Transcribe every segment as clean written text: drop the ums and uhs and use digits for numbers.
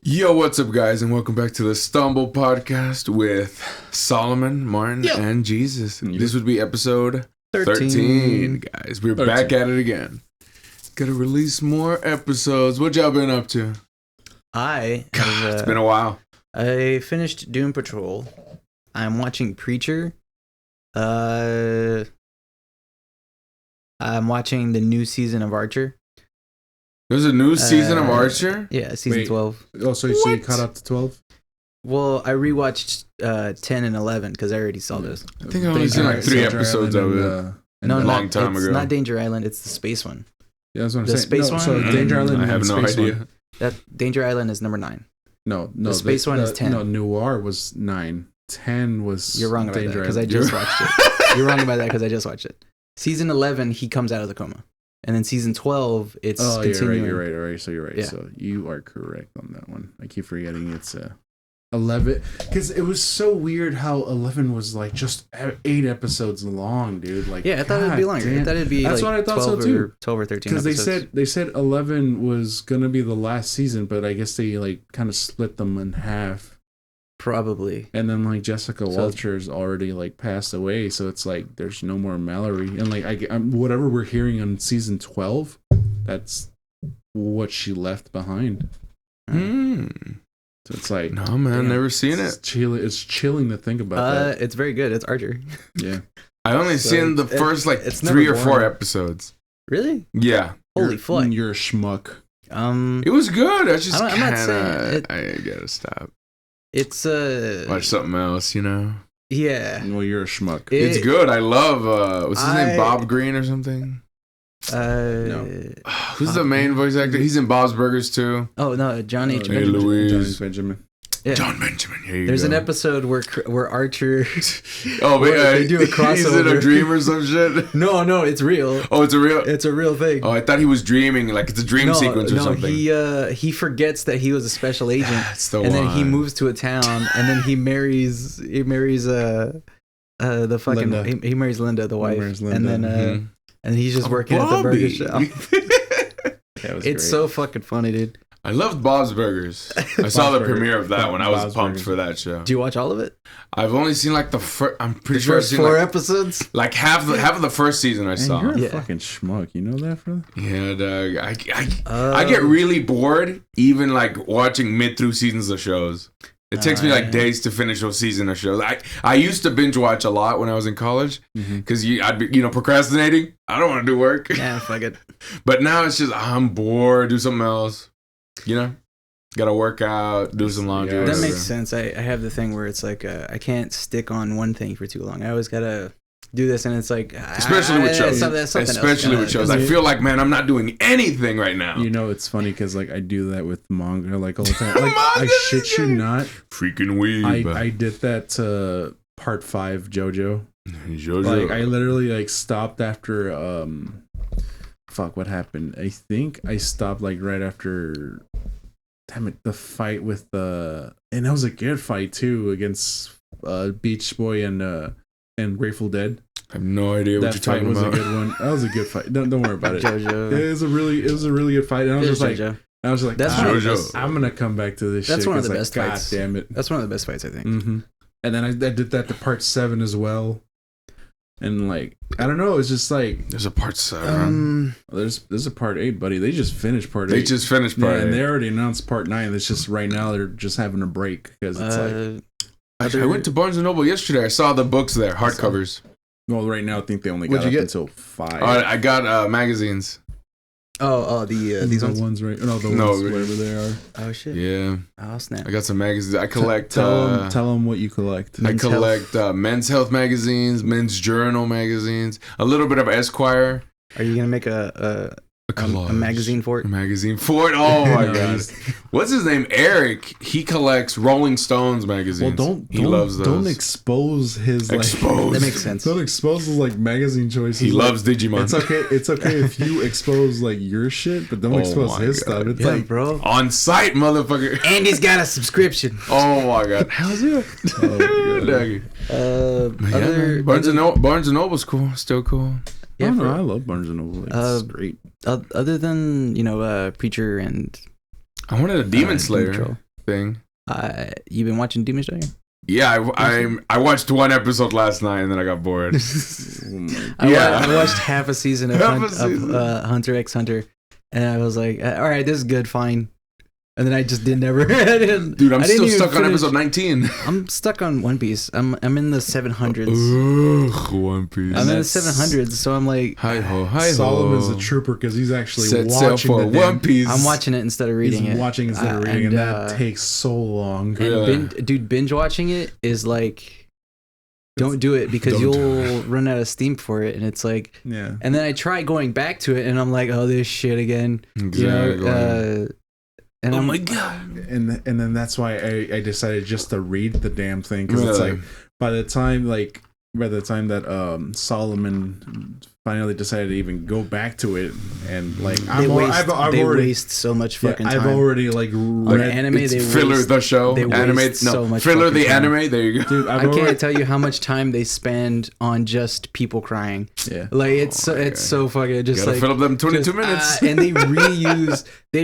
Yo, what's up, guys, and welcome back to the Stumble Podcast with Solomon, Martin, and Jesus. This would be episode 13, guys. We're back at it again. Gotta release more episodes. What y'all been up to? It's been a while. I finished Doom Patrol. I'm watching Preacher. I'm watching the new season of Archer. There's a new season of Archer? Yeah, season 12. Oh, so you caught up to 12? Well, I rewatched 10 and 11 because I already saw those. I think I only seen like 3 episodes of it. No, a long time ago. It's not Danger Island. It's the space one. Yeah, that's what I'm the saying. Space one? So Danger Island. I have no idea. One. That Danger Island is number 9. No. The space one is 10. No, Noir was 9. 10 was. You're wrong about Danger that because I Island. just watched it. You're wrong about that because I just watched it. Season 11, he comes out of the coma. And then season 12, it's continuing. You're right. So you're right. Yeah. So you are correct on that one. I keep forgetting it's 11. Because it was so weird how 11 was like just 8 episodes long, dude. Like, yeah, I thought it'd be longer. I thought it'd be That's like what I thought 12 so too. 12 or 13 Because episodes. they said 11 was going to be the last season, but I guess they like kind of split them in half. Probably. And then like Jessica Walter's already like passed away, so it's like there's no more Mallory, and like whatever we're hearing on season 12, that's what she left behind. So it's like, no, man, damn, never seen it. It's chilling to think about that. It's very good. It's Archer. Yeah, I only seen the first like it's 3 or 4 boring. episodes. Really? Yeah. Holy fuck! You're a schmuck. It was good. I just I'm not saying I gotta stop. It's watch something else, you know. Yeah. Well, you're a schmuck. It's good. I love what's his name? Bob Green or something? No. Who's the main voice actor? He's in Bob's Burgers too. Oh no, John H. Hey, Benjamin. Louise. Benjamin. Yeah. John Benjamin. Here you There's go. an episode where Archer. they do a crossover. He's in a dream or some shit. No, it's real. Oh, it's a real. It's a real thing. Oh, I thought he was dreaming, like it's a dream sequence or something. He forgets that he was a special agent, then he moves to a town, and then he marries the fucking Linda. he marries Linda, the wife, marries Linda. and then and he's just working at the burger shop. It's great. So fucking funny, dude. I loved Bob's Burgers. I saw the Burger. premiere of that one. I was Bob's pumped Burgers. for that show. Do you watch all of it? I've only seen like the first. I'm pretty The sure I've first seen 4 like, episodes. like half of the first season I saw. You're a Yeah. fucking schmuck. You know that, brother? Yeah, dog. I get really bored even like watching mid through seasons of shows. It takes me like days to finish a season of shows. I used to binge watch a lot when I was in college because I'd be procrastinating. I don't want to do work. Yeah, fuck it. But now it's just I'm bored. Do something else. You know, gotta work out, do some laundry. Yeah, That whatever. makes sense. I have the thing where it's like I can't stick on one thing for too long. I always gotta do this, and it's like Especially with shows. Especially with shows. I feel like, man, I'm not doing anything right now. You know, it's funny because like I do that with manga like all the time. Like I shit you not, freaking weeb. I did that to part 5 JoJo. JoJo. Like I literally like stopped after fuck, what happened? I think I stopped like right after, damn it, the fight with and that was a good fight too against Beach Boy and Grateful Dead. I have no idea what That you're fight talking was about. a good one. That was a good fight. Don't worry about it. JoJo. It was a really good fight. And I was just like, JoJo. that's one of the best- I'm gonna come back to this. That's shit one of the 'cause, best God fights. damn it. That's one of the best fights, I think. Mm-hmm. And then I did that to part 7 as well. And like I don't know, it's just like There's a part 7. there's a part 8, buddy. They just finished part 8. They just finished part 8. and they already announced part 9. It's just right now they're just having a break because it's I went to Barnes & Noble yesterday. I saw the books there, hardcovers. well, right now I think they only got What'd up you get? until 5. I got magazines. These the ones. ones right? No, the No, ones whatever they are. Oh shit. Yeah, Oh snap. I got some magazines. I collect. Tell them what you collect. I Men's collect men's health magazines, men's journal magazines, a little bit of Esquire. Are you gonna make a magazine for it? A magazine for it. Oh my No, god. he's- What's his name? Eric. He collects Rolling Stones Well, magazines. He loves those. Don't expose his like. Expose. That makes sense. Don't expose his like magazine choices. He Like, loves Digimon. It's okay. It's okay if you expose like your shit, but don't Oh expose my his God. stuff. It's Yeah, like, bro. On site, motherfucker. Andy's got a subscription. Oh my god. How's it? oh my God. Yeah, Barnes and Noble's cool. Still cool. Yeah, oh, no, for- I love Barnes and Noble. It's great. Other than Preacher and I wanted a Demon Slayer. Control. thing. You been watching Demon Slayer? Yeah, I watched one episode last night and then I got bored. I watched half a season of Hunter x Hunter, and I was like, all right, this is good, fine. And then I just didn't ever. Dude, I'm still stuck on episode 19. I'm stuck on One Piece. I'm in the 700s. Ugh, One Piece. I'm in the 700s, so I'm like, hi ho. Solomon's a trooper because he's actually Set watching sail for One Piece. I'm watching it instead of reading it. He's watching instead of reading, and that takes so long. And binge watching it is like, don't do it because you'll run out of steam for it, and it's like, yeah. And then I try going back to it, and I'm like, oh, this shit again. Exactly. You know, and oh my god! And then that's why I decided just to read the damn thing, because it's like by the time that Solomon finally decided to even go back to it, and like they waste so much fucking time. I've already like read anime. It's they filler waste, the show. They anime so much filler the time. anime. There you go. Dude, I can't tell you how much time they spend on just people crying. Yeah, like it's so fucking just gotta like fill up them 22 minutes, and they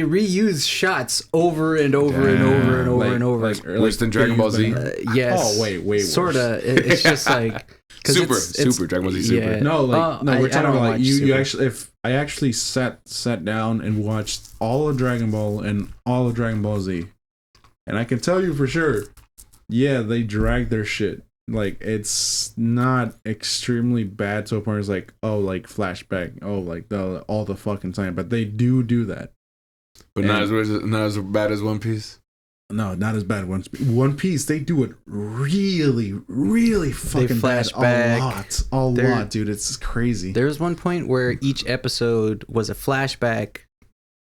reuse shots over and over and over and over and over. Like, worse than Dragon Ball Z. Yes. Oh wait. Sorta. It's just like super Dragon Ball Z super. Yeah. No, we're talking about like you Super. actually. If I actually sat down and watched all of Dragon Ball and all of Dragon Ball Z, and I can tell you for sure, yeah, they drag their shit. Like, it's not extremely bad to a point. It's like, oh, like flashback, oh, like all the fucking time, but they do that. But not as bad as One Piece. No, not as bad. One Piece, they do it really, really fucking bad. A lot, dude. It's crazy. There was one point where each episode was a flashback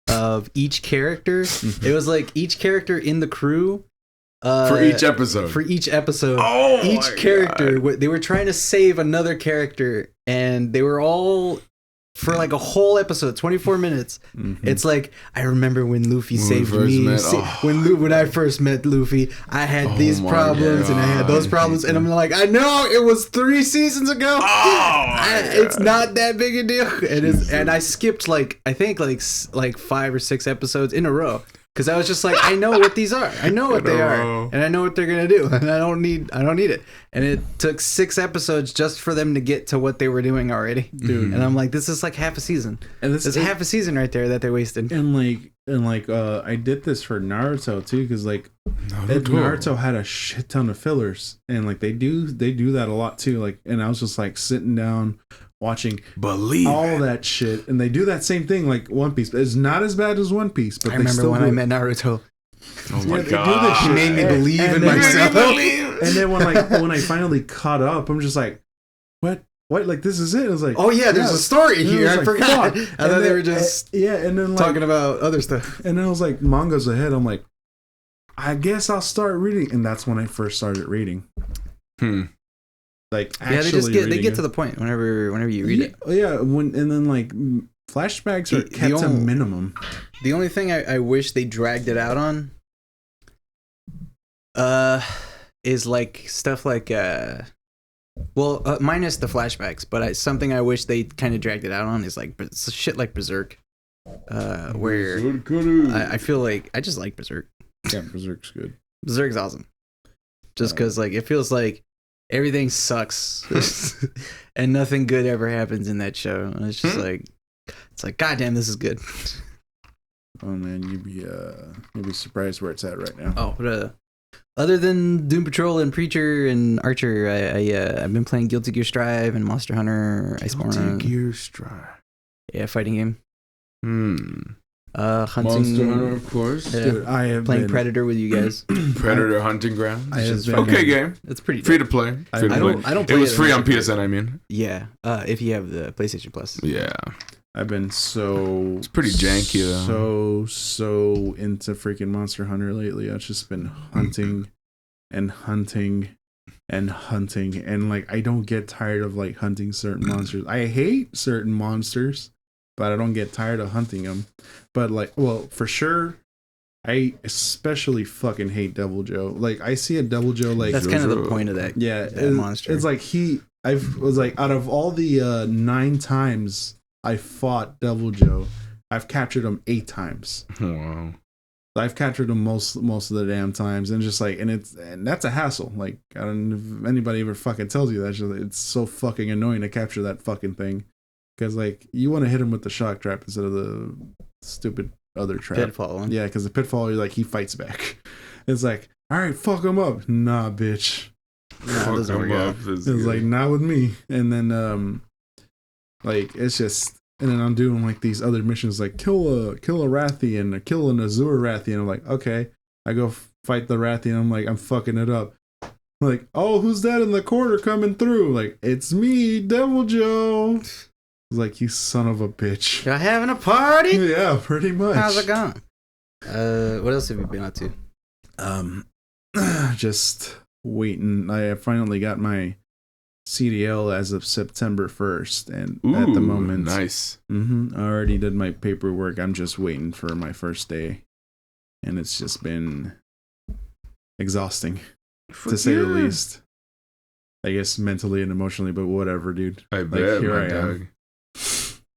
of each character. It was like each character in the crew. For each episode. Oh, each character, they were trying to save another character, and they were all for like a whole episode, 24 minutes. Mm-hmm. It's like, I remember when Luffy saved me. When I first met Luffy, I had these problems and I had those problems, and I'm like, I know it was 3 seasons ago. It's not that big a deal. And I skipped I think 5 or 6 episodes in a row. Because I was just like, I know what these are. I know what they are. And I know what they're going to do. And I don't need it. And it took 6 episodes just for them to get to what they were doing already. Dude. And I'm like, this is like half a season. And this is half a season right there that they wasted. And I did this for Naruto too, because Naruto had a shit ton of fillers. And they do that a lot too. And I was just sitting down watching all that shit, and they do that same thing like One Piece. It's not as bad as One Piece, but I remember when I met Naruto. Oh my god! He made me believe in myself. And then when I finally caught up, I'm just like, what? Like, this is it? I was like, oh yeah, there's a story here. I forgot. I thought they were just and then talking about other stuff. And then I was like, manga's ahead. I'm like, I guess I'll start reading, and that's when I first started reading. They get to the point whenever you read it. Yeah, flashbacks are kept to minimum. The only thing I wish they dragged it out on is stuff minus the flashbacks, but something I wish they kind of dragged it out on is shit like Berserk, where I feel like I just like Berserk. Yeah, Berserk's good. Berserk's awesome. Just because it feels like everything sucks and nothing good ever happens in that show. And it's just it's like, goddamn, this is good. Oh man, you'd be surprised where it's at right now. Oh, but other than Doom Patrol and Preacher and Archer, I've been playing Guilty Gear Strive and Monster Hunter Iceborne. Guilty Gear Strive. Yeah, fighting game. Hunting. Monster Hunter, of course. Yeah. Dude, I have playing been... Predator with you guys. Predator Hunting Ground. Okay game. It's pretty free to play. I don't play it was free on PSN. I mean. Yeah. If you have the PlayStation Plus. Yeah. I've been it's pretty janky though. So into freaking Monster Hunter lately. I've just been hunting and hunting and hunting, and I don't get tired of hunting certain monsters. I hate certain monsters, but I don't get tired of hunting them. But for sure, I especially fucking hate Devil Joe. I see a Devil Joe that's kind of the point of that. Yeah, that monster. It's out of all the 9 times I fought Devil Joe, I've captured him 8 times. Wow. I've captured them most of the damn times, and just like, and that's a hassle. Like, I don't know if anybody ever fucking tells you that. It's so fucking annoying to capture that fucking thing, because like you want to hit him with the shock trap instead of the stupid other trap. Pitfall. Yeah, because the pitfall, you're like, he fights back. It's like, all right, fuck him up. Nah, bitch. Nah, it doesn't work out. It's like, not with me. And then like it's just, and then I'm doing like these other missions like kill a Rathian or kill an Azure Rathian. I'm like, okay. I go fight the Rathian. I'm like, I'm fucking it up. I'm like, oh, who's that in the corner coming through? Like, it's me, Devil Joe. It's like, you son of a bitch. Y'all having a party? Yeah, pretty much. How's it going? What else have you been up to? Just waiting. I finally got my CDL as of September 1st, and at the moment, nice. I already did my paperwork. I'm just waiting for my first day, and it's just been exhausting, to say the least. I guess mentally and emotionally, but whatever, dude. I bet, here my I dog. am.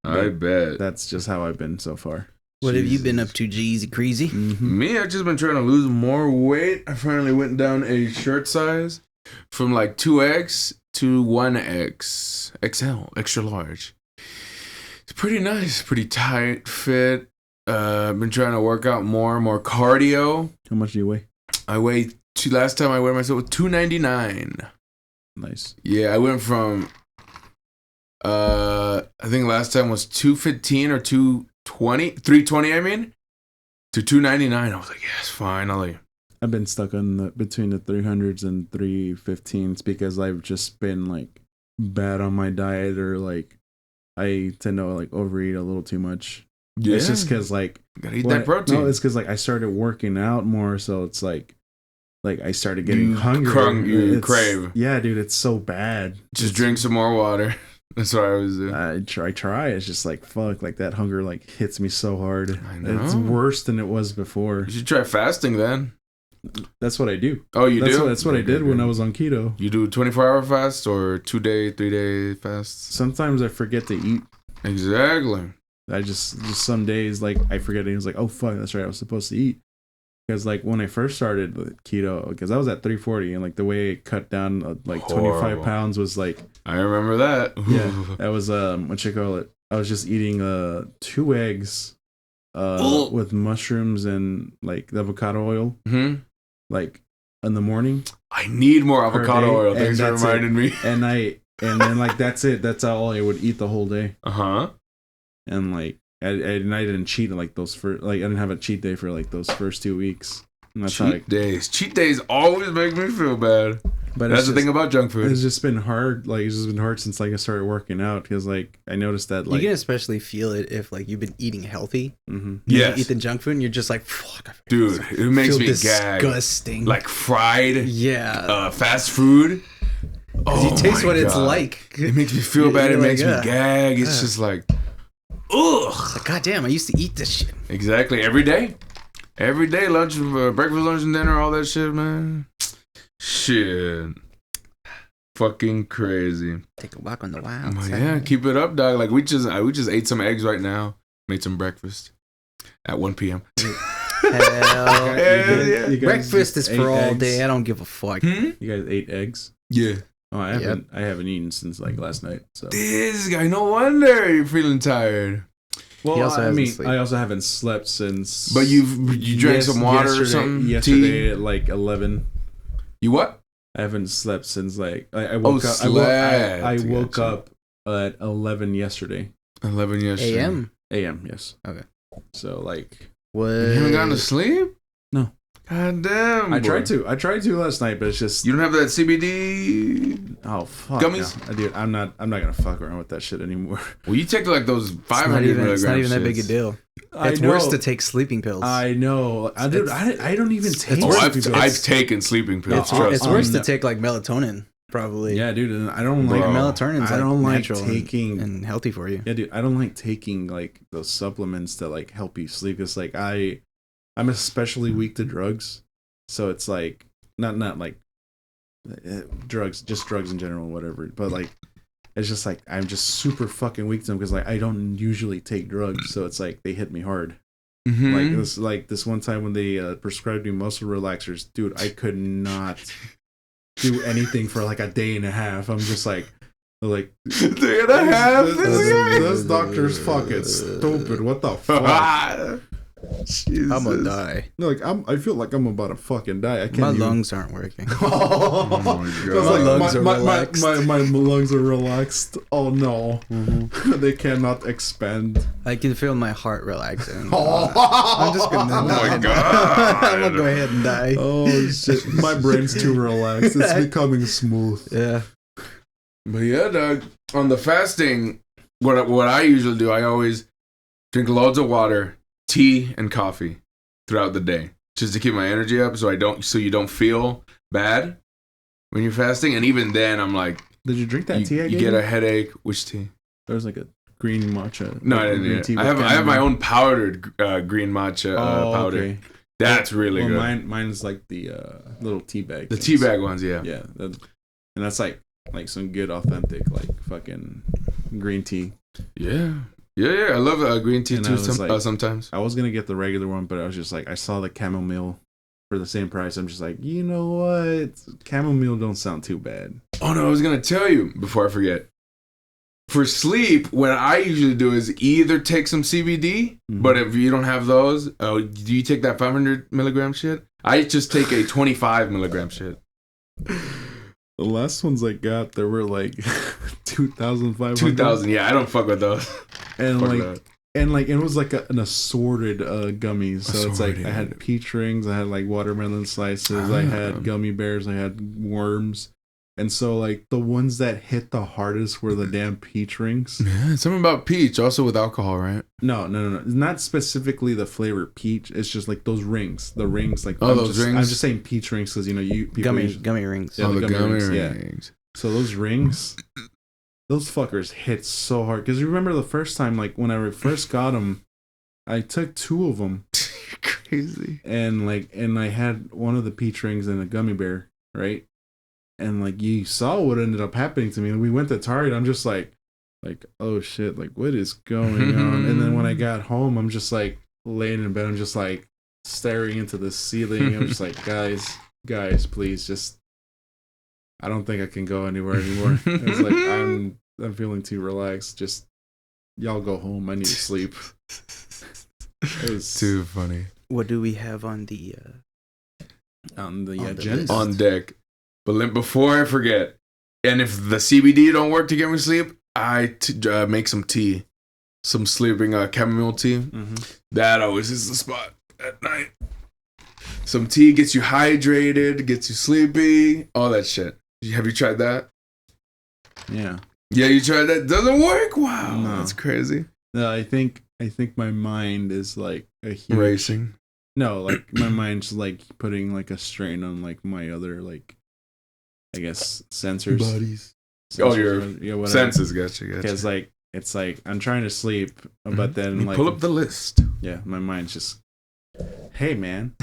I bet. That's just how I've been so far. What have you been up to, Jeezy Crazy? Me, I've just been trying to lose more weight. I finally went down a shirt size from like 2X to 1X, XL, extra large. It's pretty nice, pretty tight fit. I've been trying to work out more cardio. How much do you weigh? I weighed last time I weighed myself was 299. Nice. Yeah, I went from I think last time was 215 or 320 I mean, to 299. I was like, yes, finally. I've been stuck on between the 300s and 315s because I've just been like bad on my diet, or like I tend to like overeat a little too much. Yeah. It's just because like gotta eat that protein. No, it's because like I started working out more, so it's like I started getting hungry. You crave. Yeah, dude, it's so bad. Just drink some more water. That's what I was doing. I try. It's just like, fuck, like that hunger like hits me so hard. I know. It's worse than it was before. You should try fasting then. That's what I do. Oh, you do? That's what I did when I was on keto. You do 24-hour fast or 2-day, 3-day fasts? Sometimes I forget to eat. Exactly. I just some days like I forget it. It was like, oh fuck, that's right, I was supposed to eat. Because like when I first started with keto, because I was at 340, and like the way it cut down like 25 pounds was like, I remember that. Yeah, that was what you call it. I was just eating 2 eggs with mushrooms and like the avocado oil, like in the morning. I need more avocado oil. Thanks for reminding me. And then like that's it. That's all I would eat the whole day. And like I didn't cheat like those first, like I didn't have a cheat day for like those first 2 weeks. And that's cheat days always make me feel bad. But that's the thing about junk food. It's just been hard. Like it's just been hard since like I started working out, because like I noticed that like you can especially feel it if like you've been eating healthy. Yes. You eat the junk food and you're just like, fuck. Dude, it makes me gag. Disgusting. Like fried. Yeah. Fast food. Oh, you taste what it's like. It makes me feel bad. It makes me gag. It's just like, ugh. It's like, God damn, I used to eat this shit. Exactly. Every day, lunch, breakfast, lunch, and dinner, all that shit, man. Shit. Fucking crazy. Take a walk on the wild side. Yeah, keep it up, dog. Like we just ate some eggs right now. Made some breakfast at 1 p.m. Hell yeah. Breakfast is for all eggs. Day. I don't give a fuck. You guys ate eggs? Yeah. Oh, I haven't eaten since like last night. So this guy, no wonder you're feeling tired. Well, I also haven't slept since. But you drank some water or something? Yesterday at like 11. You what? I haven't slept since like I woke up. I woke up at 11 yesterday. 11 yesterday. A.M. Yes. Okay. So like, what? You haven't gotten to sleep? No. God damn. I tried to last night, but it's just you don't have that CBD. Oh fuck. Gummies? No. Dude, I'm not gonna fuck around with that shit anymore. Well, you take like those 500 milligrams. It's not even that big a deal. It's worse to take sleeping pills. I know. I don't even take. I've taken sleeping pills. It's worse to take like melatonin. Probably. Yeah, dude. And I don't like melatonin's I don't like natural taking and healthy for you. Yeah, dude. I don't like taking like those supplements that like help you sleep. It's like I'm especially weak to drugs, so it's like not like drugs, just drugs in general, whatever. But like, it's just like I'm just super fucking weak to them because like I don't usually take drugs, so it's like they hit me hard. Mm-hmm. Like this one time when they prescribed me muscle relaxers, dude, I could not do anything for like a day and a half. I'm just like day and a half. This doctor's fucking stupid. What the fuck? I'm gonna die. Like I feel like I'm about to fucking die. I can't. My lungs aren't working. Oh my God. My lungs are relaxed. Oh no, they cannot expand. I can feel my heart relaxing. Oh. I'm just gonna. Oh my God. I'm gonna go ahead and die. Oh shit, my brain's too relaxed. It's becoming smooth. Yeah. But yeah, dog. On the fasting, what I usually do, I always drink loads of water, tea, and coffee throughout the day, just to keep my energy up, so you don't feel bad when you're fasting. And even then, I'm like, did you drink that tea? You get a headache. Which tea? There's like a green matcha. No, I didn't. I have my own powdered green matcha powder. Okay. That's really good. Mine's like the little tea bag. The tea bag ones, yeah. Yeah, and that's like some good authentic like fucking green tea. Yeah. I love green tea too. Sometimes I was gonna get the regular one, but I was just like, I saw the chamomile for the same price. I'm just like, you know what? Chamomile don't sound too bad. Oh no, I was gonna tell you before I forget. For sleep, what I usually do is either take some CBD, but if you don't have those, do you take that 500 milligram shit? I just take a 25 milligram shit. The last ones I got, there were like 2,500. 2,000, yeah, I don't fuck with those. And it was like an assorted gummies. So it's like I had peach rings, I had like watermelon slices, I had gummy bears, I had worms. And so like the ones that hit the hardest were the damn peach rings. Yeah, something about peach, also with alcohol, right? No. Not specifically the flavor peach. It's just like those rings. The rings, like rings. I'm just saying peach rings because gummy rings. Yeah, the gummy rings. Yeah. So those rings, those fuckers hit so hard. Because you remember the first time, like when I first got them, I took 2 of them. Crazy. And I had one of the peach rings and a gummy bear, right? And like you saw what ended up happening to me. We went to Target. I'm just like, oh shit, like what is going on? And then when I got home, I'm just like laying in bed. I'm just like staring into the ceiling. I'm just like, guys, please, just. I don't think I can go anywhere anymore. It's like I'm feeling too relaxed. Just y'all go home. I need to sleep. It was too funny. What do we have on the agenda? On deck. But before I forget, and if the CBD don't work to get me sleep, I make some tea, some sleeping chamomile tea. That always is the spot at night. Some tea gets you hydrated, gets you sleepy, all that shit. Have you tried that? Yeah. Yeah, you tried that? Doesn't work? Wow, no. That's crazy. No, I think my mind is like a huge racing. No, like my mind's like putting like a strain on like my other like. I guess sensors. Bodies. Your senses, gotcha. Because like it's like I'm trying to sleep, but then like pull up the list. Yeah, my mind's just, hey man,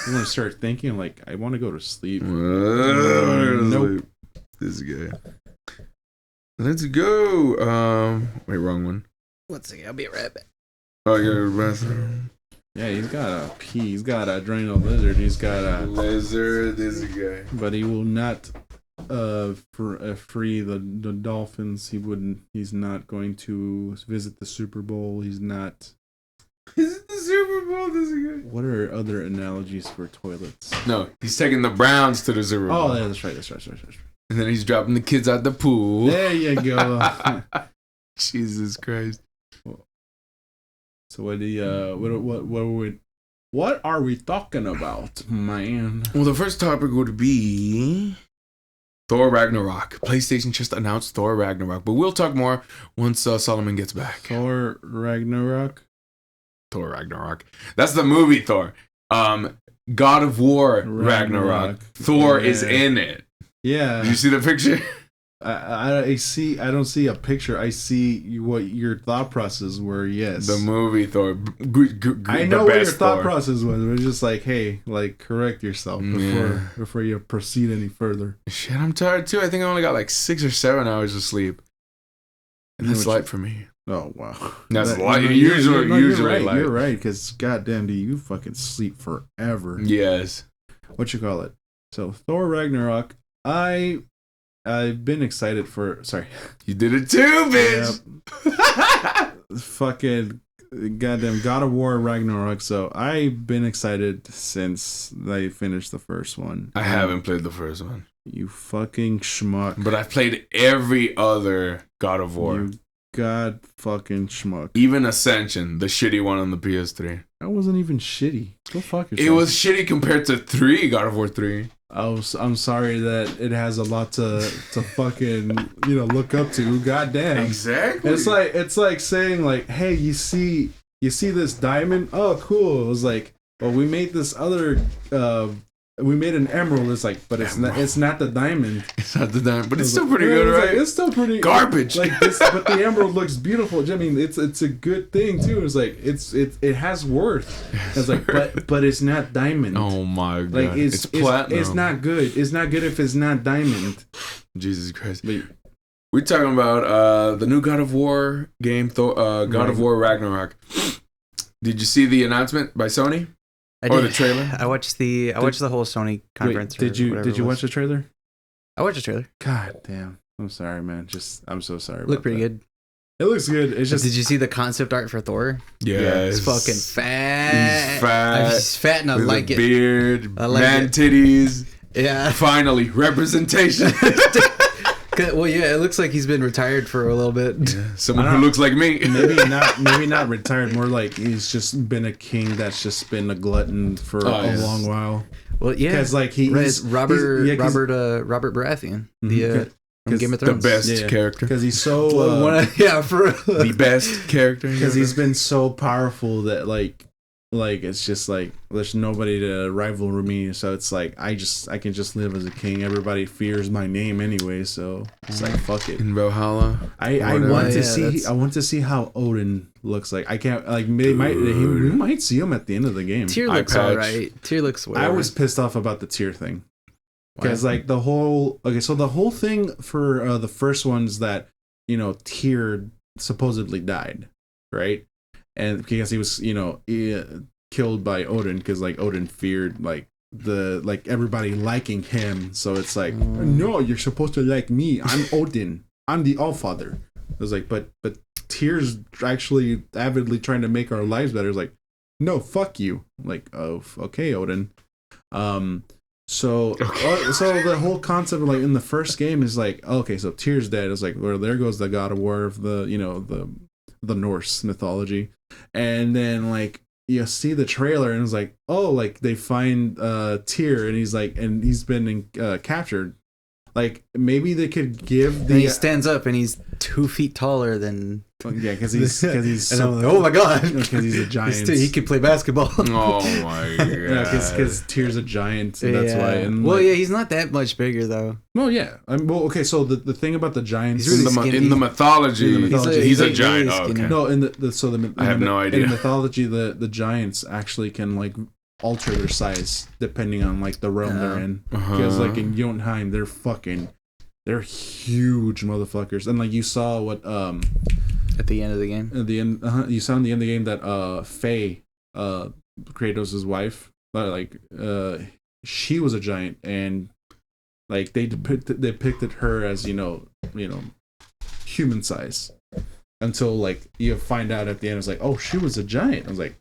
you want to start thinking like I want to go to sleep. Nope. This guy. Let's go. Wait, wrong one. Let's see. I'll be right back. Oh, you're bathroom. Yeah, he's got a pea. He's got a adrenal lizard. He's got a lizard. This guy. But he will not free the Dolphins. He's not going to visit the Super Bowl. He's not. Is it the Super Bowl? This guy. What are other analogies for toilets? No, he's taking the Browns to the Super Bowl. Oh, yeah, that's right. And then he's dropping the kids out the pool. There you go. Jesus Christ. So what are we talking about, man? Well, the first topic would be Thor Ragnarok. PlayStation just announced Thor Ragnarok, but we'll talk more once Solomon gets back. Thor Ragnarok. That's the movie Thor. God of War Ragnarok. Thor is in it. Yeah. Did you see the picture? I see. I don't see a picture. I see what your thought process were. Yes, the movie Thor. I know what your thought process was. It was just like, hey, like correct yourself before you proceed any further. Shit, I'm tired too. I think I only got like 6 or 7 hours of sleep, and that's light for me. Oh wow, That's that, a lot. no, Usually, you're right. like, You're right. Because goddamn, do you fucking sleep forever? Yes. What you call it? So Thor Ragnarok. I've been excited for. Sorry. You did it too, bitch. Yep. Fucking goddamn God of War Ragnarok. So I've been excited since they finished the first one. I haven't played the first one. You fucking schmuck. But I've played every other God of War. You god fucking schmuck. Even Ascension, the shitty one on the PS3. That wasn't even shitty. Go fuck yourself. It was shitty compared to 3, God of War 3. I'm sorry that it has a lot to fucking look up to. Goddamn. Exactly. It's like saying like, hey, you see this diamond? Oh, cool. It was like, well, we made this other we made an emerald. It's like, but it's not the diamond. It's not the diamond, but it's still pretty good, right? Like, it's still pretty garbage. Like this, but the emerald looks beautiful. I mean, it's a good thing too. It's like it has worth. It's like, but it's not diamond. Oh my god! Like it's platinum. It's not good. It's not good if it's not diamond. Jesus Christ! We're talking about the new God of War game, God of War Ragnarok. Did you see the announcement by Sony? Or the trailer? I watched the whole Sony conference. Wait, did you watch the trailer? I watched the trailer. God damn! I'm sorry, man. I'm so sorry. Looked pretty good. It looks good. It's just. Did you see the concept art for Thor? Yes. He's fucking fat. He's fat. He's fat, and I with like a it. Beard, I like man it. titties. Yeah. Finally, representation. Well, yeah, it looks like he's been retired for a little bit. Yeah. Someone who looks like me. maybe not retired. More like he's just been a king that's just been a glutton for a long while. Well, yeah, because like he's Robert Baratheon, from Game of Thrones, the best character. Because he's so the best character. Because he's been so powerful that like it's just like there's nobody to rival me, so it's like I can just live as a king. Everybody fears my name anyway, so it's like fuck it. In Valhalla, I want to see how Odin looks like. I can't like we might see him at the end of the game. Tyr looks alright. Tyr looks whatever. I was pissed off about the Tyr thing because like the whole thing for the first one's that Tyr supposedly died, right? And because he was, killed by Odin, because like Odin feared like everybody liking him, so it's like, no, you're supposed to like me. I'm Odin. I'm the Allfather. I was like, but Tyr's actually avidly trying to make our lives better. It's like, no, fuck you. Like, oh, okay, Odin. So the whole concept of like in the first game is like, okay, so Tyr's dead. It's like, well, there goes the God of War of the Norse mythology. And then like you see the trailer and it's like, oh, like they find Tyr and he's been captured. Like maybe they could give he stands up and he's 2 feet taller than because he's and I'm like, oh my god, because he's a giant. He can play basketball. Oh my god, because Tyr's a giant, and that's why. And well, yeah, he's not that much bigger though. Well, yeah. Okay. So the thing about the giants, he's really in the mythology, he's a giant. Really okay. No, I have no idea. In the mythology, the giants actually can like alter their size depending on like the realm they're in. Because like in Jotunheim, they're huge motherfuckers, and like you saw what at the end of the game. At the end, you saw in the end of the game that Faye, Kratos' wife, she was a giant, and like they depicted her as human size, until like you find out at the end it's like, oh, she was a giant. I was like,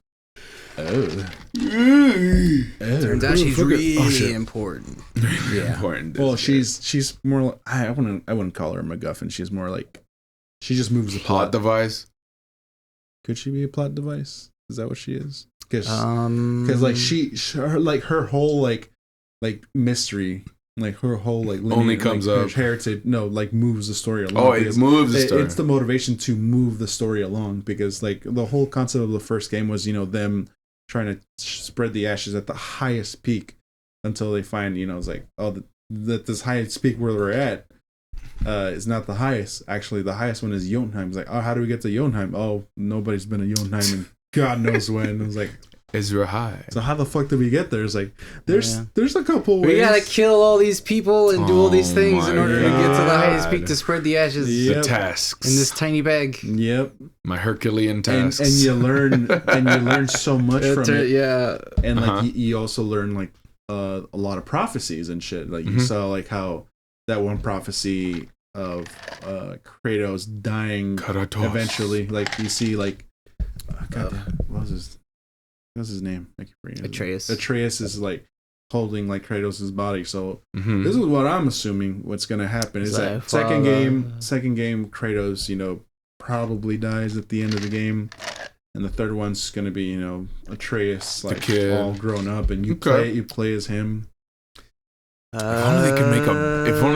oh. Turns out she's really important. Yeah, important. Well, she's more like, I wouldn't call her a MacGuffin. She's more like she just moves the plot device. Could she be a plot device? Is that what she is? Because like her whole like mystery, like her whole like lineage, only comes up heritage. No, like moves the story along. Oh, it moves the story. It's the motivation to move the story along, because like the whole concept of the first game was them trying to spread the ashes at the highest peak until they find it's like, oh, that this highest peak where we're at is not the highest. Actually, the highest one is Jotunheim. It's like, oh, how do we get to Jotunheim? Oh, nobody's been to Jotunheim in God knows when. It was like, Ezra High. So how the fuck did we get there? It's like there's a couple ways. We gotta kill all these people and do all these things in order to get to the God. highest peak to spread the ashes. The tasks In this tiny bag. Yep. My Herculean tasks. And you learn so much from it. Yeah. And like you also learn like a lot of prophecies and shit. Like you saw like how that one prophecy of Kratos dying eventually. Like you see like what was his name? I keep forgetting. Atreus is like holding like Kratos' body. So this is what I'm assuming what's gonna happen is that second game Kratos, probably dies at the end of the game. And the third one's gonna be, Atreus like all grown up and you play as him. If only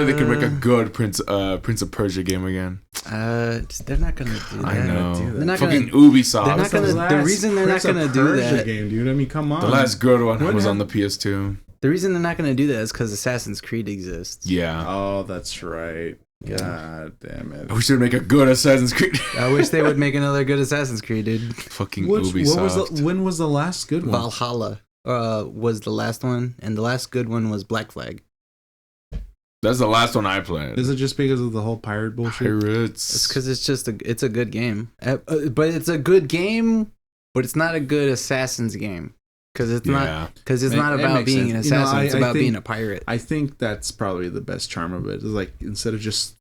they could make a good Prince of Persia game again. They're not gonna do that. I know. They're not fucking Ubisoft. They're not gonna. The reason they're not gonna do that game, dude. I mean, come on. The last good one was on the PS2. The reason they're not gonna do that is because Assassin's Creed exists. Yeah. Oh, that's right. God damn it. I wish they'd make a good Assassin's Creed. I wish they would make another good Assassin's Creed, dude. Fucking Ubisoft. When was the last good one? Valhalla was the last one, and the last good one was Black Flag. That's the last one I played. Is it just because of the whole pirate bullshit? Pirates. It's because it's a good game, but it's a good game, but it's not a good Assassin's game because it's not about being an assassin. It's about being a pirate. I think that's probably the best charm of it. It's like instead of just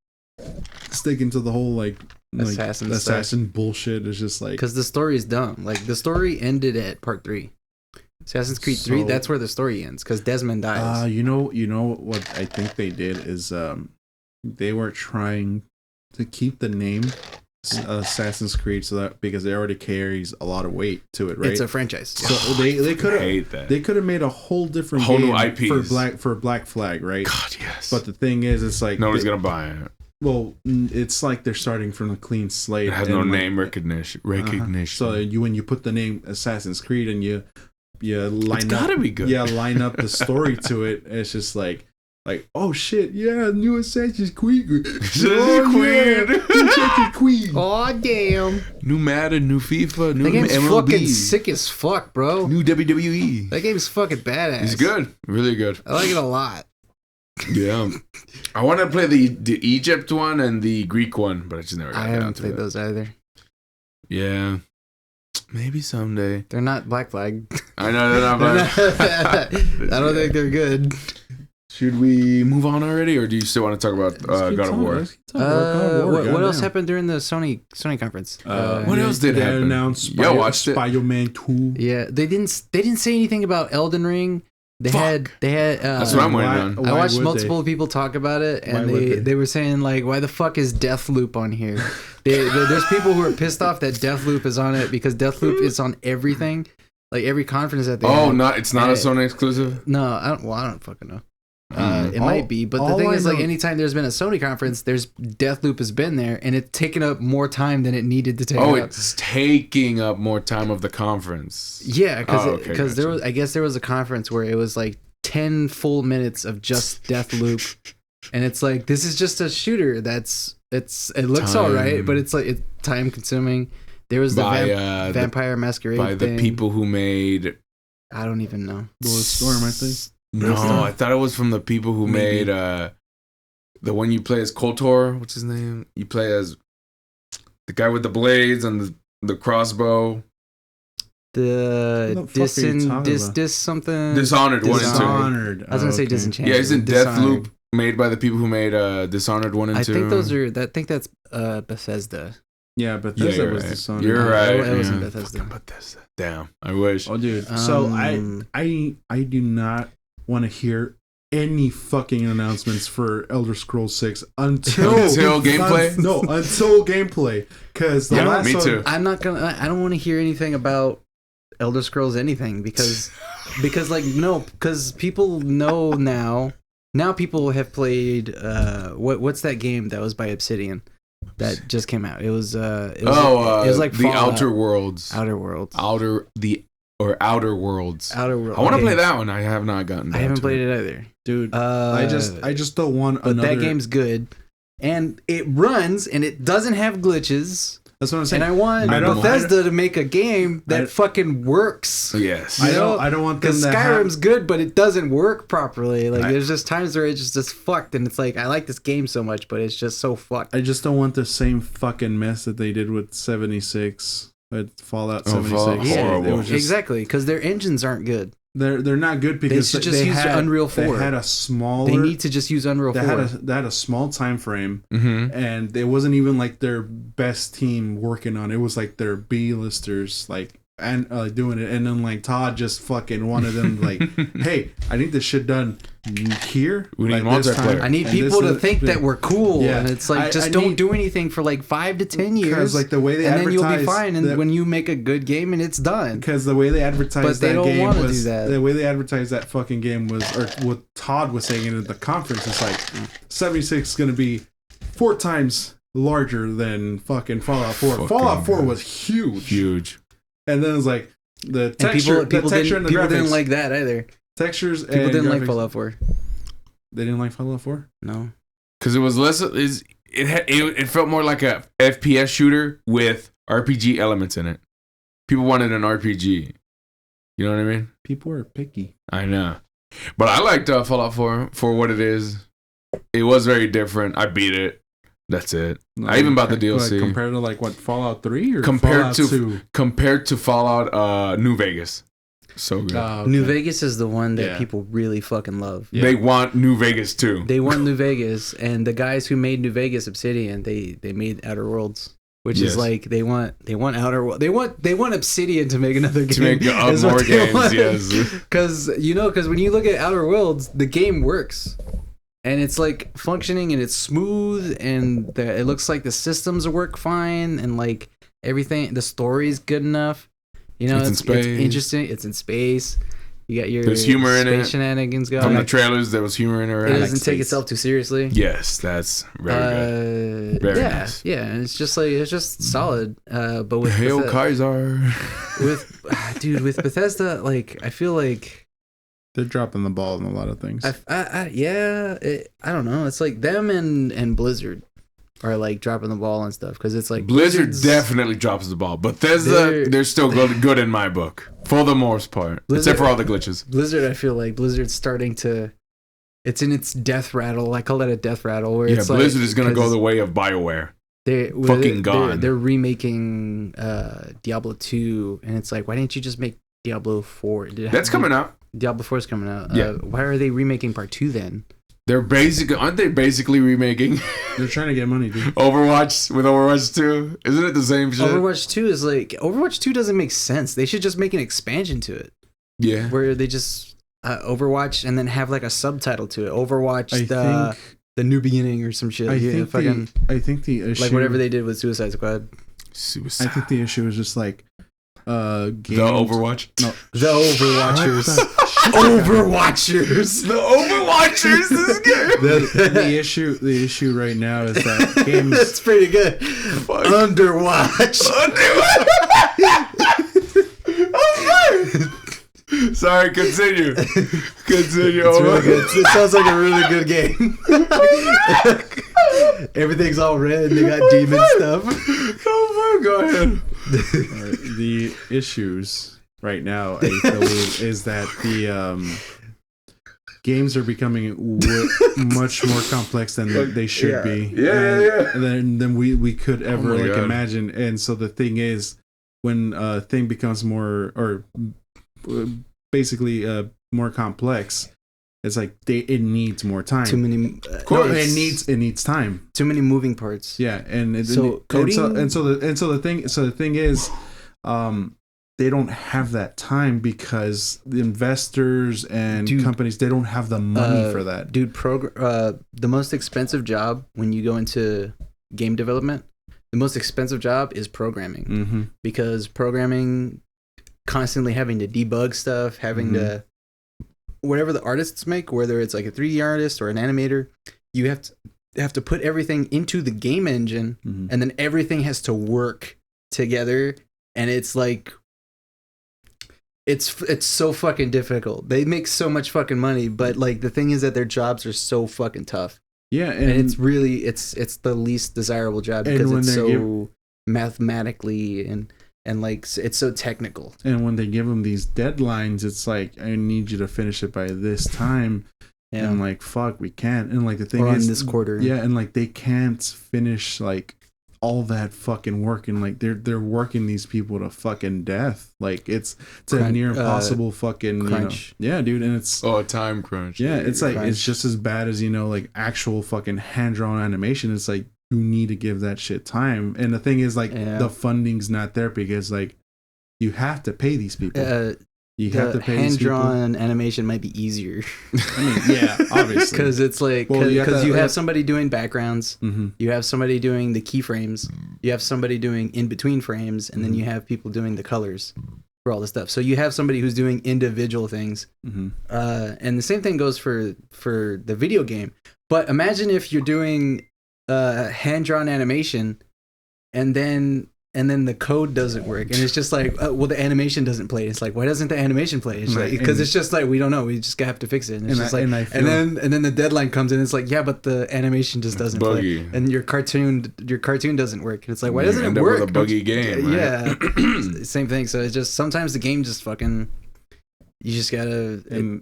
sticking to the whole like assassin bullshit, it's just like because the story is dumb. Like the story ended at part 3. Assassin's Creed 3, that's where the story ends because Desmond dies. You know what I think they did is they were trying to keep the name Assassin's Creed so that because it already carries a lot of weight to it, right? It's a franchise. So they could have made a whole different new game IPs. for Black Flag, right? God, yes. But the thing is, it's like nobody's gonna buy it. Well, it's like they're starting from a clean slate. It has no name recognition. So when you put the name Assassin's Creed and you line it's gotta be good. Yeah, line up the story to it. It's just like oh shit, yeah, new Assassin's Creed. Assassin's Creed. Oh damn. New Madden, new FIFA, new that game's MLB. Fucking sick as fuck, bro. New WWE. That game's fucking badass. It's good, really good. I like it a lot. Yeah, I want to play the Egypt one and the Greek one, but I just never got I down haven't to played it. those either. Yeah. Maybe someday. They're not Black Flag. I know they're not Black. I don't think they're good. Should we move on already, or do you still want to talk about God of War? What else happened during the Sony conference? What else did happen? Announced watched it. Spider-Man 2. Yeah, they didn't say anything about Elden Ring. They had. That's what I'm waiting on. I watched multiple people talk about it, and they were saying like, "Why the fuck is Deathloop on here?" There's people who are pissed off that Deathloop is on it because Deathloop is on everything, like every conference that they. It's not a Sony exclusive. No, I don't fucking know. It might be, but the thing is, like, anytime there's been a Sony conference, Deathloop has been there, and it's taken up more time than it needed to take. It's taking up more time of the conference. Yeah, because there was a conference where it was like 10 full minutes of just Deathloop, and it's like this is just a shooter. It looks all right, but it's time consuming. There was the Vampire Masquerade by the people who made. I don't even know. Bulletstorm, I think. No, I thought it was from the people who made the one you play as KOTOR. What's his name? You play as the guy with the blades and the crossbow. Dishonored 1 and 2. I was gonna say Disenchanted. Yeah, isn't Deathloop made by the people who made Dishonored 1 and 2? I think that's Bethesda. Yeah, Bethesda was Dishonored. You're right. It wasn't Bethesda. Bethesda. Damn, I wish. Oh, dude. So I do not want to hear any fucking announcements for Elder Scrolls 6 until gameplay. Until gameplay. Because the last one, too. I don't want to hear anything about Elder Scrolls anything because people know now. Now people have played what's that game that was by Obsidian that just came out? It was like the Fallout. Outer Worlds. Outer Worlds. Outer Worlds. Outer Worlds. I want to play that one. I have not gotten. I haven't played it either, dude. I just don't want. But that game's good, and it runs, and it doesn't have glitches. That's what I'm saying. And I want Bethesda to make a game that fucking works. Yes. I don't want them because to Skyrim's good, but it doesn't work properly. Like there's just times where it's just fucked, and it's like I like this game so much, but it's just so fucked. I just don't want the same fucking mess that they did with 76, with Fallout 76. Horrible. Exactly, because their engines aren't good. They're not good because they should just use Unreal 4. They had a smaller. They need to just use Unreal 4. They had a small time frame, and it wasn't even like their best team working on it. It was like their B-listers, like and doing it, and then like Todd just fucking wanted them like, hey, I need this shit done here. We need like, multiplayer. I need people to think that we're cool, and it's like I don't do anything for like 5 to 10 years. Because like the way they and advertise, then you'll be fine. And when you make a good game and it's done, because the way they advertised but they that don't game want to was do that. The way they advertised that fucking game was, or what Todd was saying in the conference, is like 76 is going to be 4 times larger than fucking Fallout 4. Fallout 4 was huge. And then it was like the texture, people and the graphics. didn't like that either. Textures people and didn't graphics. like Fallout 4. They didn't like Fallout 4? No. Because it was less. It felt more like a FPS shooter with RPG elements in it. People wanted an RPG. You know what I mean? People are picky. I know. But I liked Fallout 4 for what it is. It was very different. I beat it. That's it. Like, I even bought the DLC. Like compared to like what, Fallout 3 or compared Fallout to 2? Compared to Fallout New Vegas. So good. Okay. New Vegas is the one that people really fucking love. Yeah. They want New Vegas too. They want New Vegas, and the guys who made New Vegas, Obsidian, they made Outer Worlds, which is like they want Outer World. They want Obsidian to make another game. To make more games, yes. Because when you look at Outer Worlds, the game works. And it's like functioning, and it's smooth, and it looks like the systems work fine, and like everything, the story's good enough. You know, it's interesting. It's in space. You got there's humor in it. Shenanigans going. From the trailers, there was humor in it. It doesn't take itself too seriously. Yes, that's very good. Very nice. Yeah, and it's just solid. But with Hail Kaiser. with Bethesda, like I feel like they're dropping the ball in a lot of things. I don't know. It's like them and Blizzard are like dropping the ball and stuff, because it's like Blizzard definitely drops the ball. Bethesda, they're still good in my book for the most part, except for all the glitches. Blizzard, I feel like Blizzard's starting to. It's in its death rattle. I call that a death rattle. Where it's Blizzard like, is gonna go the way of BioWare. They're remaking Diablo 2, and it's like, why didn't you just make Diablo 4? That's coming out. Diablo 4 is coming out. Yeah. Why are they remaking part 2 then? Aren't they basically remaking? They're trying to get money, dude. Overwatch with Overwatch 2? Isn't it the same shit? Overwatch 2 is like, Overwatch 2 doesn't make sense. They should just make an expansion to it. Yeah. Where they just Overwatch and then have like a subtitle to it. Overwatch the new beginning or some shit. I think the issue, like whatever they did with Suicide Squad. I think the issue is just like games. The Overwatch? No. The Overwatchers. Overwatchers. The Overwatchers is good. The issue right now is that games. That's pretty good. Underwatch. Sorry, continue. It's really good. It sounds like a really good game. Everything's all red. They got demon stuff. Oh, go ahead. The issues right now, I believe, is that the games are becoming much more complex than they should be. Yeah. And than we could ever imagine. And so the thing is, when a thing becomes more, or basically more complex, it's like it needs more time. Too many. It needs time. Too many moving parts. Yeah, so the thing is, they don't have that time because the investors and companies, they don't have the money for that. Dude, the most expensive job when you go into game development, the most expensive job is programming, because programming, constantly having to debug stuff, having to whatever the artists make, whether it's like a 3D artist or an animator, you have to put everything into the game engine, and then everything has to work together, and it's like it's so fucking difficult. They make so much fucking money, but like the thing is that their jobs are so fucking tough. Yeah, and it's really it's the least desirable job because it's so mathematically and like it's so technical. And when they give them these deadlines, it's like, I need you to finish it by this time. Yeah. And like, fuck, we can't. And like the thing is, this quarter. Yeah, and like they can't finish like all that fucking work, and like they're working these people to fucking death. Like it's a near impossible fucking crunch. Yeah, dude, and it's a time crunch. Yeah, it's like it's just as bad as like actual fucking hand drawn animation. It's like you need to give that shit time. And the thing is like the funding's not there because like you have to pay these people. You have to pay hand drawn animation might be easier. I mean, yeah, obviously, because it's like because you have somebody doing backgrounds, you have somebody doing the keyframes, you have somebody doing in between frames, and then you have people doing the colors for all the stuff. So you have somebody who's doing individual things, and the same thing goes for the video game. But imagine if you're doing hand drawn animation, and then the code doesn't work, and it's just like, well, the animation doesn't play. It's like, why doesn't the animation play? It's like, because it's just like, we don't know. We just have to fix it. And it's just and then the deadline comes in. It's like, yeah, but the animation just doesn't play, and your cartoon doesn't work. And it's like, why doesn't it work? With a buggy game, right? Yeah, same thing. So it's just sometimes the game just fucking. You just gotta.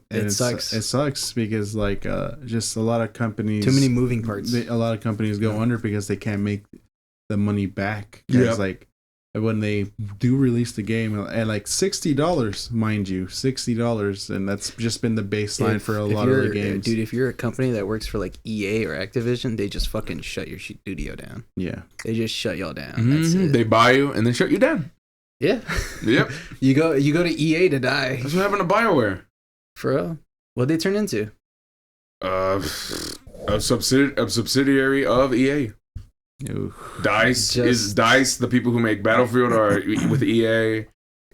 It sucks. It sucks because like just a lot of companies. Too many moving parts. A lot of companies go under because they can't make the money back. Because like when they do release the game at like $60, mind you, $60, and that's just been the baseline for a lot of the games. Dude, if you're a company that works for like EA or Activision, they just fucking shut your studio down. Yeah, they just shut y'all down. That's it. They buy you and then shut you down. Yeah. Yep. You go to EA to die. That's what happened to BioWare. For real? What'd they turn into? A subsidiary of EA. DICE is DICE. The people who make Battlefield are with EA,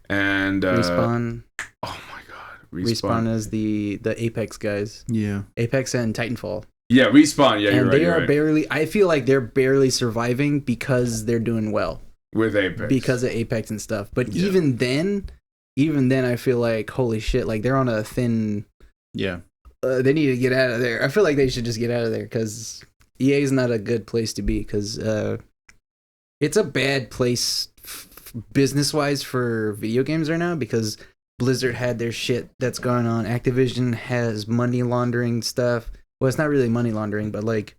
and Respawn. Oh my god, Respawn is the Apex guys. Yeah, Apex and Titanfall. Yeah, Respawn. Yeah, and you're right. They are barely. I feel like they're barely surviving because they're doing well with Apex because of Apex and stuff. But even then, I feel like holy shit, like they're on a thin. Yeah. They need to get out of there. I feel like they should just get out of there because EA is not a good place to be because it's a bad place business-wise for video games right now because Blizzard had their shit that's going on. Activision has money laundering stuff. Well, it's not really money laundering, but like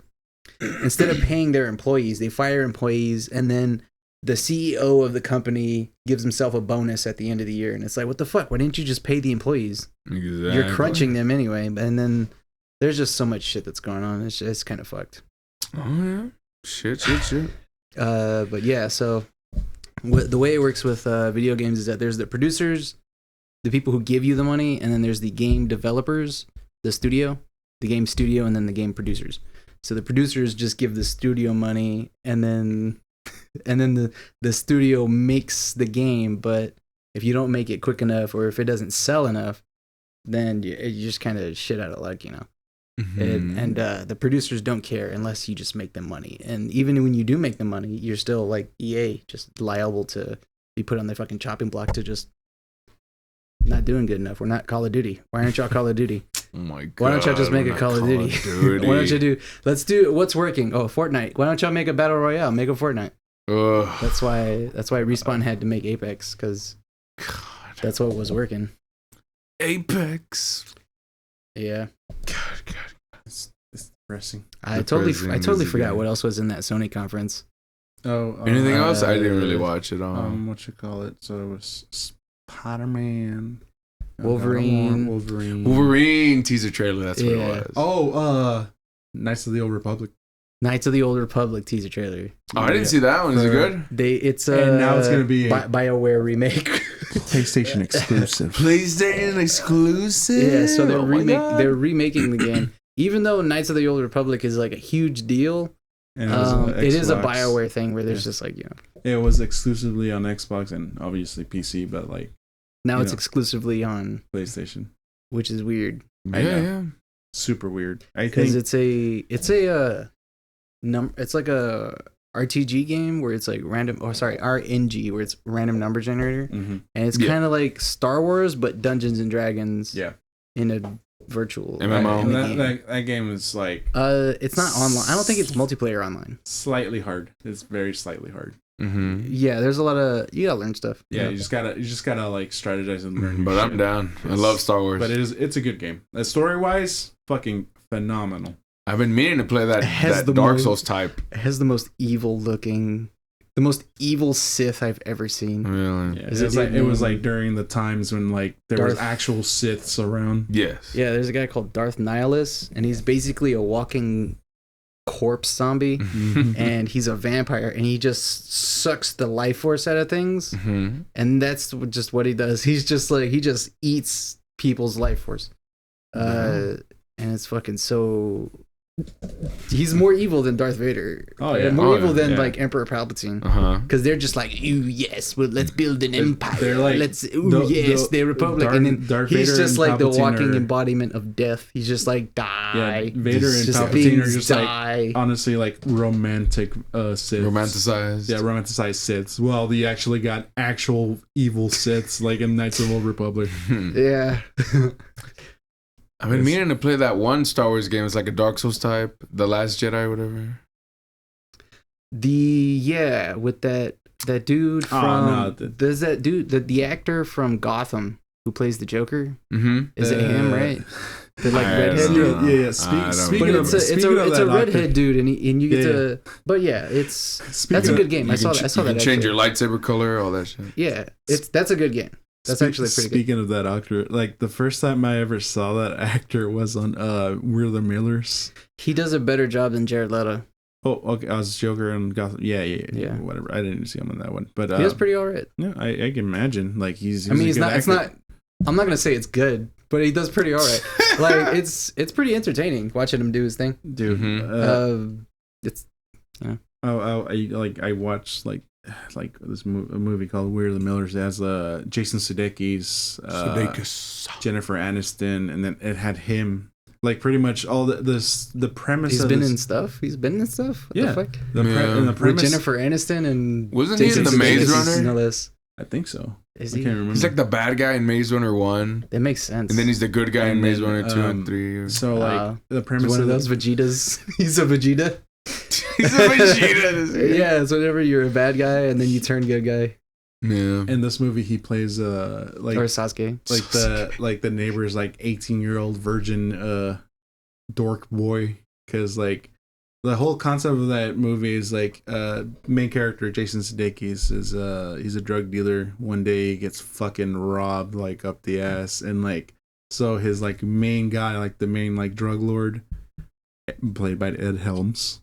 instead of paying their employees, they fire employees and then the CEO of the company gives himself a bonus at the end of the year. And it's like, what the fuck? Why didn't you just pay the employees? Exactly. You're crunching them anyway. And then there's just so much shit that's going on. It's kind of fucked. Oh, yeah. Shit. But yeah, so the way it works with video games is that there's the producers, the people who give you the money, and then there's the game developers, the game studio, and then the game producers. So the producers just give the studio money, and then the studio makes the game, but if you don't make it quick enough or if it doesn't sell enough, then you just kind of shit out of luck, you know. And the producers don't care unless you just make them money. And even when you do make them money, you're still like EA, just liable to be put on the fucking chopping block to just not doing good enough. We're not Call of Duty. Why aren't y'all Call of Duty? Oh my god. Why don't y'all just make a Call of Duty? Why don't you let's do what's working? Oh, Fortnite. Why don't y'all make a battle royale? Make a Fortnite. That's why Respawn had to make Apex because that's what was working. Apex. Yeah. God. It's depressing. I totally forgot what else was in that Sony conference. Anything else? I didn't really watch it all. What you call it? So it was Spider-Man, Wolverine teaser trailer. That's what it was. Knights of the Old Republic. Knights of the Old Republic teaser trailer. Oh, I didn't see that one. Is it good? And now it's gonna be a BioWare remake. PlayStation exclusive. Yeah, so they're remaking the game. Even though Knights of the Old Republic is like a huge deal, it is a BioWare thing where there's just like, you know. It was exclusively on Xbox and obviously PC, but like now it's exclusively on PlayStation, which is weird. Yeah. Super weird. Because it's like a RTG game where it's like RNG where it's random number generator, and it's kind of like Star Wars but Dungeons and Dragons. Yeah. In a virtual MMO. That game is like it's not online. I don't think it's multiplayer online. Slightly hard. It's very slightly hard. Yeah, there's a lot of you gotta learn stuff. Yeah, you just gotta like strategize and learn. But I'm down. I love Star Wars. But it's a good game. Story wise, fucking phenomenal. I've been meaning to play that Dark Souls type. It has the most evil Sith I've ever seen. Really? Yeah, it was like during the times when like there was actual Siths around. Yes. Yeah, there's a guy called Darth Nihilus, and he's basically a walking corpse zombie, and he's a vampire, and he just sucks the life force out of things, and that's just what he does. He's just like he just eats people's life force, and it's fucking so. He's more evil than Darth Vader. Oh yeah, more evil than like Emperor Palpatine. Because they're just like, ooh yes, well let's build an empire. They're like, the Republic, and then Darth he's Vader just like Palpatine the walking embodiment of death. He's just like die. Yeah, Vader and Palpatine are just like honestly like romantic Siths. Romanticized. Yeah, romanticized Siths. Well, they actually got actual evil Siths like in Knights of the Old Republic. Yeah. I've been meaning to play that one Star Wars game. It's like a Dark Souls type, The Last Jedi, or whatever. With that dude from there's that dude the actor from Gotham who plays the Joker. Is it him, right? The like redhead dude. Yeah. Speaking of it's a redhead dude, and you get to. But yeah, that's a good game. I saw that. You can change your lightsaber color, all that shit. Yeah, that's a good game. That's actually pretty good. Speaking of that actor, like the first time I ever saw that actor was on We're the Millers. He does a better job than Jared Leto. Oh, okay. I was Joker and Gotham. Yeah. Whatever. I didn't see him on that one, but he was pretty alright. Yeah, I can imagine. Like he's I mean, he's not. It's not. I'm not gonna say it's good, but he does pretty alright. Like it's pretty entertaining watching him do his thing, dude. It's. Yeah. I watched like this movie called We're the Millers. It has Jason Sudeikis, Jennifer Aniston, and then it had him. Like pretty much all the premise. He's been in stuff. What the fuck? The premise with Jennifer Aniston and wasn't Jason he in the Maze Runner? I think so. Is he? I can't remember. He's like the bad guy in Maze Runner 1. That makes sense. And then he's the good guy in Maze Runner 2 and 3. So like the premise one of those Vegetas. He's a Vegeta. He's a Vegeta. Yeah, it's whenever you're a bad guy and then you turn good guy. Yeah. In this movie, he plays like or Sasuke, like the neighbor's like 18-year-old virgin dork boy, because like the whole concept of that movie is like main character Jason Sudeikis is he's a drug dealer. One day he gets fucking robbed like up the ass, and like so his like main guy, like the main like drug lord, played by Ed Helms,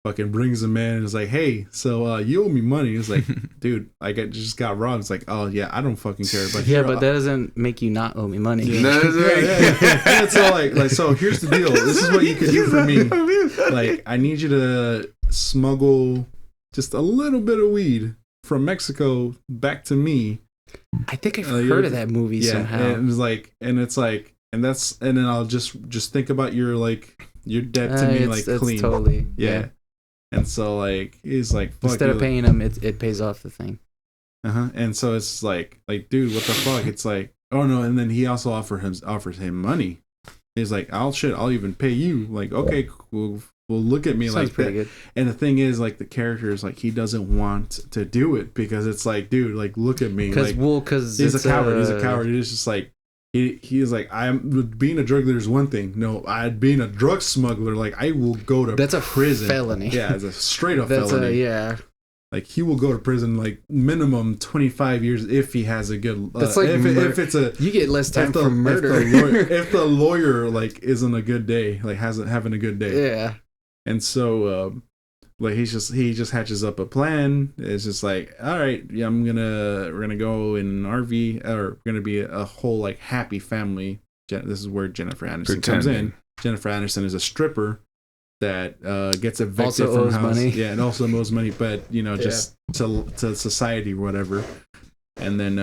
fucking brings him in and is like, hey, so you owe me money. It's like, dude, I just got robbed. It's like, oh yeah, I don't fucking care. But yeah, but that doesn't make you not owe me money. Yeah. And it's all like so here's the deal. This is what you can do for me. Like, I need you to smuggle just a little bit of weed from Mexico back to me. I think I've heard of that movie somehow. And then I'll just think about your debt to me like clean. Totally. Yeah. And so like he's like, fuck, instead of paying him, it pays off the thing. And so it's like dude, what the fuck? It's like, oh no. And then he also offers him money. He's like, I'll even pay you. Like, okay, cool. Well, look at me. Sounds like pretty that. Good. And the thing is, like, the character is like, he doesn't want to do it because it's like, dude, like, look at me. Because he's a coward. He's a coward. It's just like he's like, being a drug dealer is one thing. No, being a drug smuggler, like, I will go to that's prison. A felony. Yeah, it's a straight up felony. Yeah. Like, he will go to prison like minimum 25 years if he has a good. That's like if it's a you get less time for murder if the lawyer like isn't a good day, like hasn't having a good day. Yeah. And so like he just hatches up a plan. It's just like, all right, yeah, we're gonna go in an RV, or we're gonna be a whole like happy family. This is where Jennifer Aniston comes in. Jennifer Aniston is a stripper that gets evicted also from owes house. money. Yeah, and also owes money, but just to society or whatever. And then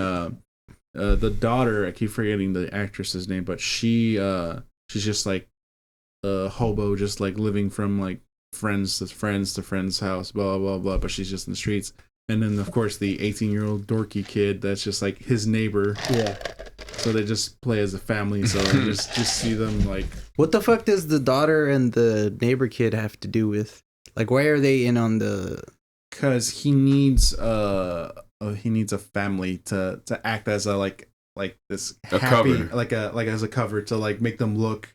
the daughter, I keep forgetting the actress's name, but she's just like a hobo, just like living from like friends to friend's house, blah blah blah. But she's just in the streets. And then of course the 18-year-old dorky kid that's just like his neighbor. Yeah. So they just play as a family. So I just see them like. What the fuck does the daughter and the neighbor kid have to do with? Like, why are they in on the? because he needs a family to act as a this A happy cover. like as a cover to like make them look,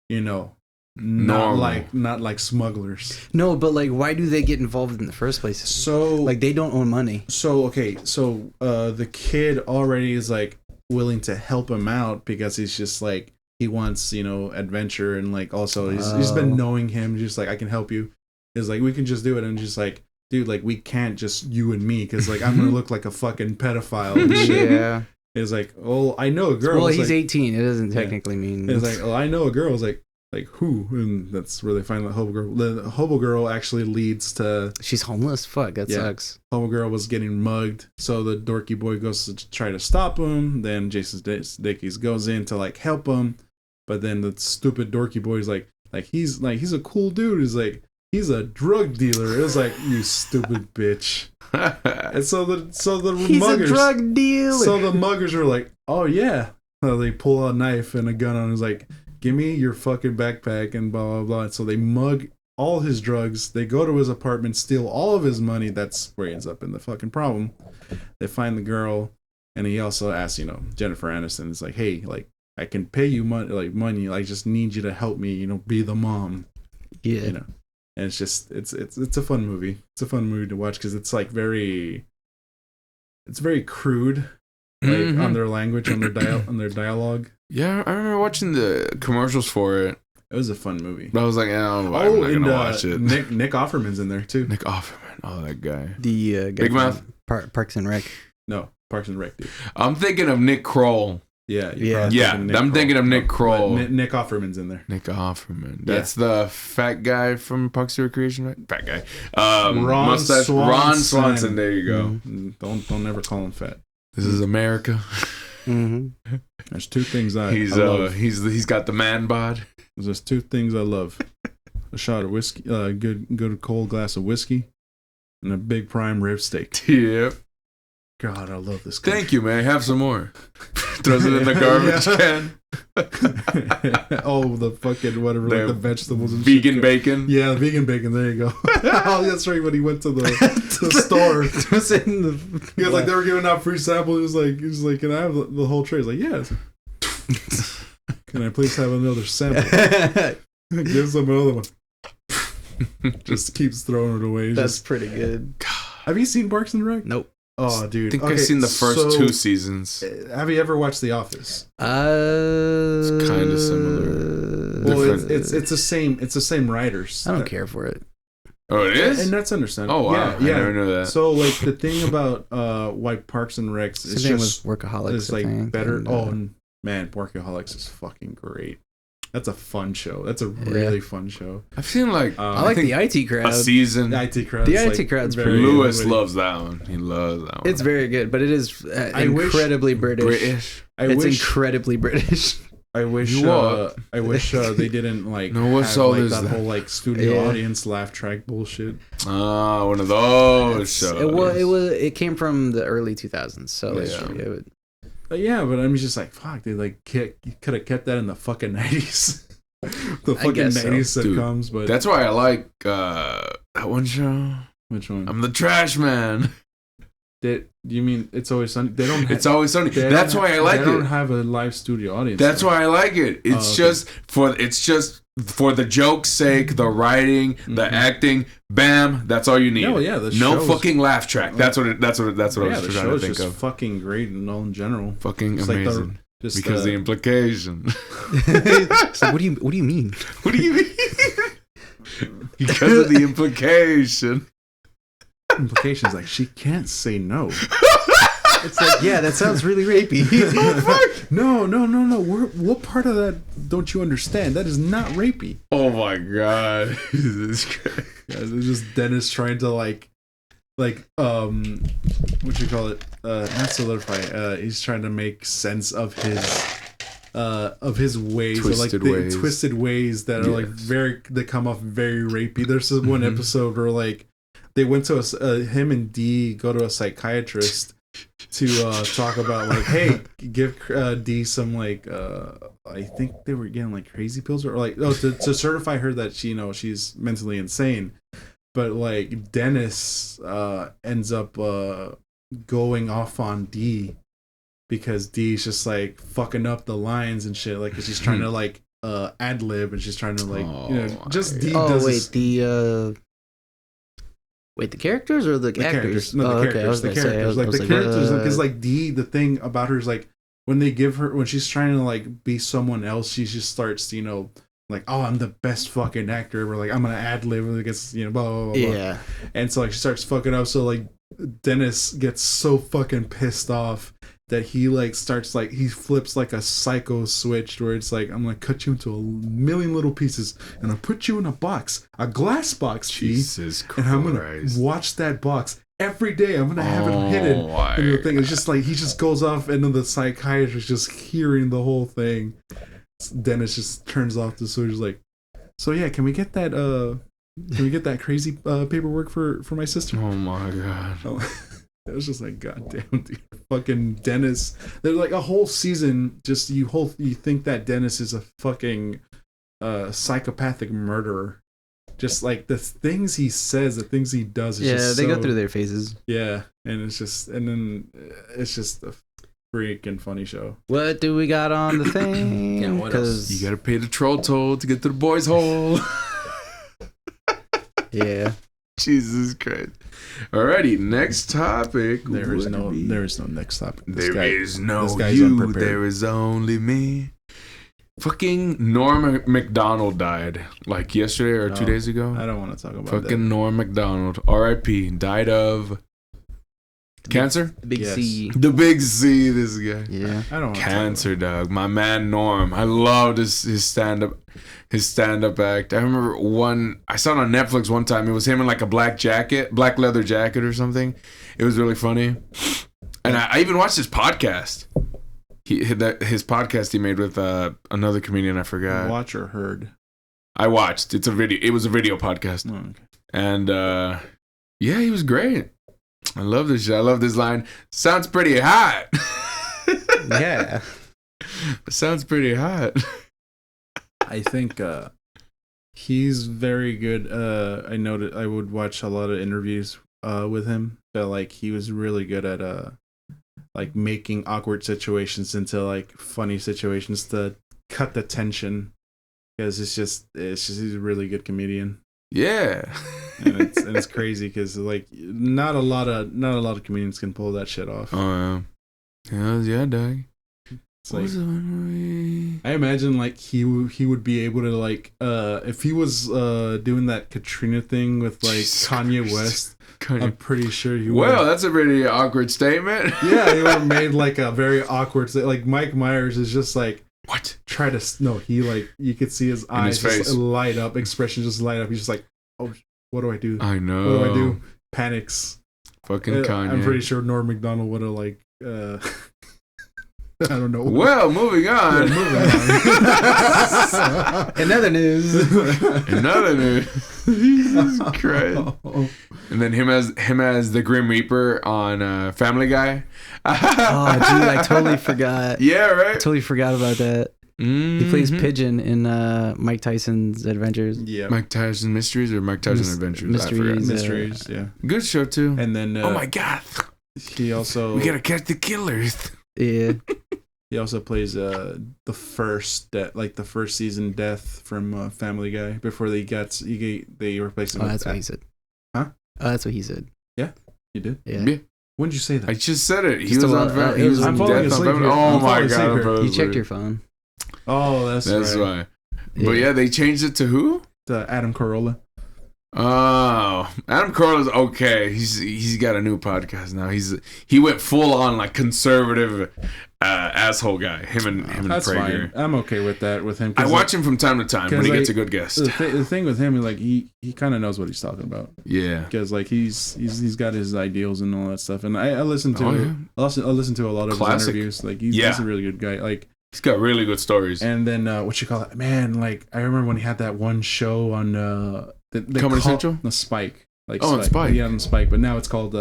not Normal. like smugglers. No, but like, why do they get involved in the first place? So Like, they don't own money. So the kid already is like willing to help him out because he's just like he wants adventure, and like also he's been knowing him, just like, I can help you. He's like, we can just do it, and just like, dude, like, we can't just you and me because like I'm gonna look like a fucking pedophile and shit. Yeah. It's like, oh, I know a girl. Well, It's he's like, 18. It doesn't technically mean. it's like, oh, I know a girl. It's like who? And that's where they find the hobo girl. The hobo girl actually leads to she's homeless. Fuck, that sucks. hobo girl was getting mugged, so the dorky boy goes to try to stop him. Then Jason Sudeikis goes in to like help him, but then the stupid dorky boy is like he's a cool dude. He's like, he's a drug dealer. It was like, you stupid bitch. And so the He's muggers, a drug dealer. so the muggers are like, oh yeah. So they pull a knife and a gun on him. He's like, give me your fucking backpack and blah blah blah. And so they mug all his drugs. They go to his apartment, steal all of his money. That's where he ends up in the fucking problem. They find the girl, and he also asks, Jennifer Aniston is like, hey, like, I can pay you money. I just need you to help me, be the mom. Yeah. And it's just it's a fun movie. It's a fun movie to watch because it's like very crude, like on their language, on their dialogue. Yeah, I remember watching the commercials for it. It was a fun movie. But I was like, I'm not gonna watch it. Nick Offerman's in there too. Nick Offerman. Oh, that guy. The guy Big Mouth. Parks and Rec. No, Parks and Rec, dude. I'm thinking of Nick Kroll. Yeah. I'm thinking of Nick Kroll. Nick Offerman's in there. Nick Offerman. That's the fat guy from Parks and Recreation, right? Fat guy. Ron Swanson. Ron Swanson. There you go. Don't ever call him fat. This is America. Mm-hmm. There's two things I love. He's got the man bod. There's two things I love: a shot of whiskey, good cold glass of whiskey, and a big prime rib steak. Yep. God, I love this country. Thank you, man. Have some more. Throws it in the garbage can. Oh, the fucking whatever, like the vegetables and vegan shit. bacon. Yeah, vegan bacon. There you go. Oh, that's right. When he went to the store, It was in the. he was like, they were giving out free samples. He was like, can I have the whole tray? He's like, yes. Can I please have another sample? Give some another one. Just keeps throwing it away. That's pretty good. Have you seen Parks and Rec? Nope. Oh, dude. I think I've seen the first 2 seasons. Have you ever watched The Office? It's kind of similar. Well, it's the same. It's the same writers. I don't care for it. Oh, it is? And that's understandable. Oh, wow. Yeah. I never knew that. So, like, the thing about why Parks and Rec is just Workaholics. is like better. And, man, Workaholics is fucking great. That's a fun show. That's a really fun show. I've seen like I like the IT crowd. a season. The IT crowd. The IT crowd's pretty good. Lewis loves that one. He loves that one. It's very good, but it is incredibly British. It's incredibly British. I wish they didn't like what's have all like this that then? whole like studio audience laugh track bullshit. Ah, one of those shows. It came from the early 2000s, so But I'm just like, fuck, they like could have kept that in the fucking 90s. The fucking 90s sitcoms. Dude, but that's why I like that one show. Which one? I'm the Trash Man. You mean It's Always Sunny? They don't. It's Always Sunny. That's why I like it. They don't have a live studio audience. That's why I like it. It's just for the joke's sake, the writing, the acting. Bam, that's all you need. No, yeah, no fucking laugh track. That's what I was trying to think just of. Fucking great and all in general. Fucking It's amazing. Because the implication. So what do you mean? What do you mean? Because of the implication. Implications like she can't say no. It's like, yeah, that sounds really rapey. No. What part of that don't you understand? That is not rapey. Oh my god. Jesus Christ. It's just Dennis trying to like what you call it? Not solidify. He's trying to make sense of his ways, twisted ways that are like they come off very rapey. There's this one episode where like they went to him and Dee go to a psychiatrist to talk about like, hey, give Dee some like I think they were getting like crazy pills or like to certify her that she's mentally insane. but like Dennis ends up going off on D because D's just like fucking up the lines and shit, like 'cause she's trying to like ad lib and she's trying to like just D does the characters or the actors? Characters. No, the characters. The characters. Like the characters, because like D, the thing about her is like when she's trying to like be someone else, she just starts, like, oh, I'm the best fucking actor ever. Like I'm gonna ad lib against, blah, blah, blah, blah. Yeah. And so like she starts fucking up. So like Dennis gets so fucking pissed off that he like starts like he flips like a psycho switch where it's like, I'm gonna cut you into a million little pieces and I'll put you in a box, a glass box, Jesus Christ. and I'm gonna watch that box every day. I'm gonna have it hidden in the thing. It's just like he just goes off and then the psychiatrist just hearing the whole thing. Dennis just turns off the switch like, so yeah, can we get that crazy paperwork for my sister? Oh my god. It was just like, goddamn, dude, fucking Dennis. There's like a whole season. Just you think that Dennis is a fucking psychopathic murderer. Just like the things he says, the things he does. They go through their phases. Yeah, and it's just a freaking funny show. What do we got on the thing? Yeah, what else? You gotta pay the troll toll to get to the boys' hole. Yeah. Jesus Christ. Alrighty, next topic. There is no next topic. There is no you. There is only me. Fucking Norm Macdonald died like yesterday or 2 days ago. I don't want to talk about fucking that. Norm Macdonald, R.I.P. Died of cancer. The big C. The big C. This guy. Yeah. I don't want cancer, dog. My man Norm. I loved his stand up. His stand-up act. I remember I saw it on Netflix one time. It was him in like a black leather jacket or something. It was really funny. And I even watched his podcast. His podcast he made with another comedian, I forgot. Watch or heard? I watched. It was a video podcast. Oh, okay. And yeah, he was great. I love this shit. I love this line. Sounds pretty hot. Yeah. Sounds pretty hot. I think he's very good. I noted I would watch a lot of interviews with him. But like he was really good at like making awkward situations into like funny situations to cut the tension. Because it's just he's a really good comedian. Yeah. and it's crazy because like not a lot of comedians can pull that shit off. Oh yeah, dog. It's like, I imagine like he would be able to like if he was doing that Katrina thing with like Kanye West. I'm pretty sure he would. Well, that's a pretty awkward statement. Yeah, he would have made like a very awkward like Mike Myers is just like what? He like you could see his eyes just light up, expression just light up. He's just like, oh, what do I do? I know. What do I do? Panics. Fucking Kanye. I'm pretty sure Norm Macdonald would have like I don't know. Well, moving on. Another news. Jesus Christ. And then him as the Grim Reaper on Family Guy. Oh, dude, I totally forgot. Yeah, right. Totally forgot about that. Mm-hmm. He plays Pigeon in Mike Tyson's Adventures. Yeah. Mike Tyson Mysteries or Mike Tyson Adventures? Mysteries, yeah. Good show too. And then oh my god. He also we gotta catch the killers. Yeah. He also plays the first season death from Family Guy before they replaced him. Oh, that's what he said. Huh? Oh, that's what he said. Yeah, you did. Yeah. When did you say that? I just said it. He was on Death on Family. Oh my god! You checked your phone. Oh, that's right. Why. Yeah. But yeah, they changed it to who? To Adam Carolla. Oh, Adam Carolla's okay. He's got a new podcast now. He went full on like conservative asshole guy. Him and that's Prager. Fine. I'm okay with that with him. I watch him from time to time when he gets a good guest. The thing with him is like he kind of knows what he's talking about. Yeah, because like he's got his ideals and all that stuff. And I listen to I listen to a lot of his interviews. Like he's a really good guy. Like he's got really good stories. And then man, like I remember when he had that one show on Comedy Central? The Spike. Like Spike. Yeah, on Spike. But now it's called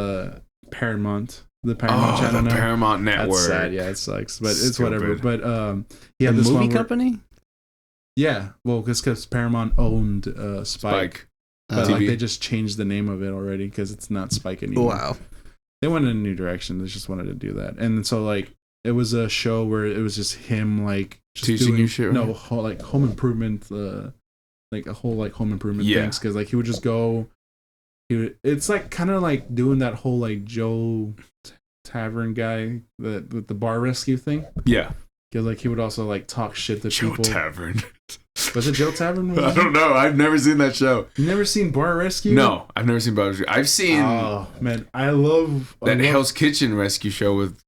Paramount. The Paramount channel now. Paramount Network. That's sad. Yeah, it sucks. But it's whatever. But yeah, the movie company? Yeah. Well, because Paramount owned Spike. But TV. like they just changed the name of it already because it's not Spike anymore. Wow. They went in a new direction. They just wanted to do that, and so like it was a show where it was just him like just teaching you shit. Right? No, like home improvement, like a whole like home improvement things because like he would just go. It's like kind of like doing that whole like Joe Tavern guy with the bar rescue thing. Yeah. Because like he would also like talk shit to Joe people. Tavern. Was it Joe Tavern? I don't know. I've never seen that show. You never seen Bar Rescue? No, I've never seen Bar Rescue. I've seen. Oh man, I love Hell's Kitchen rescue show with.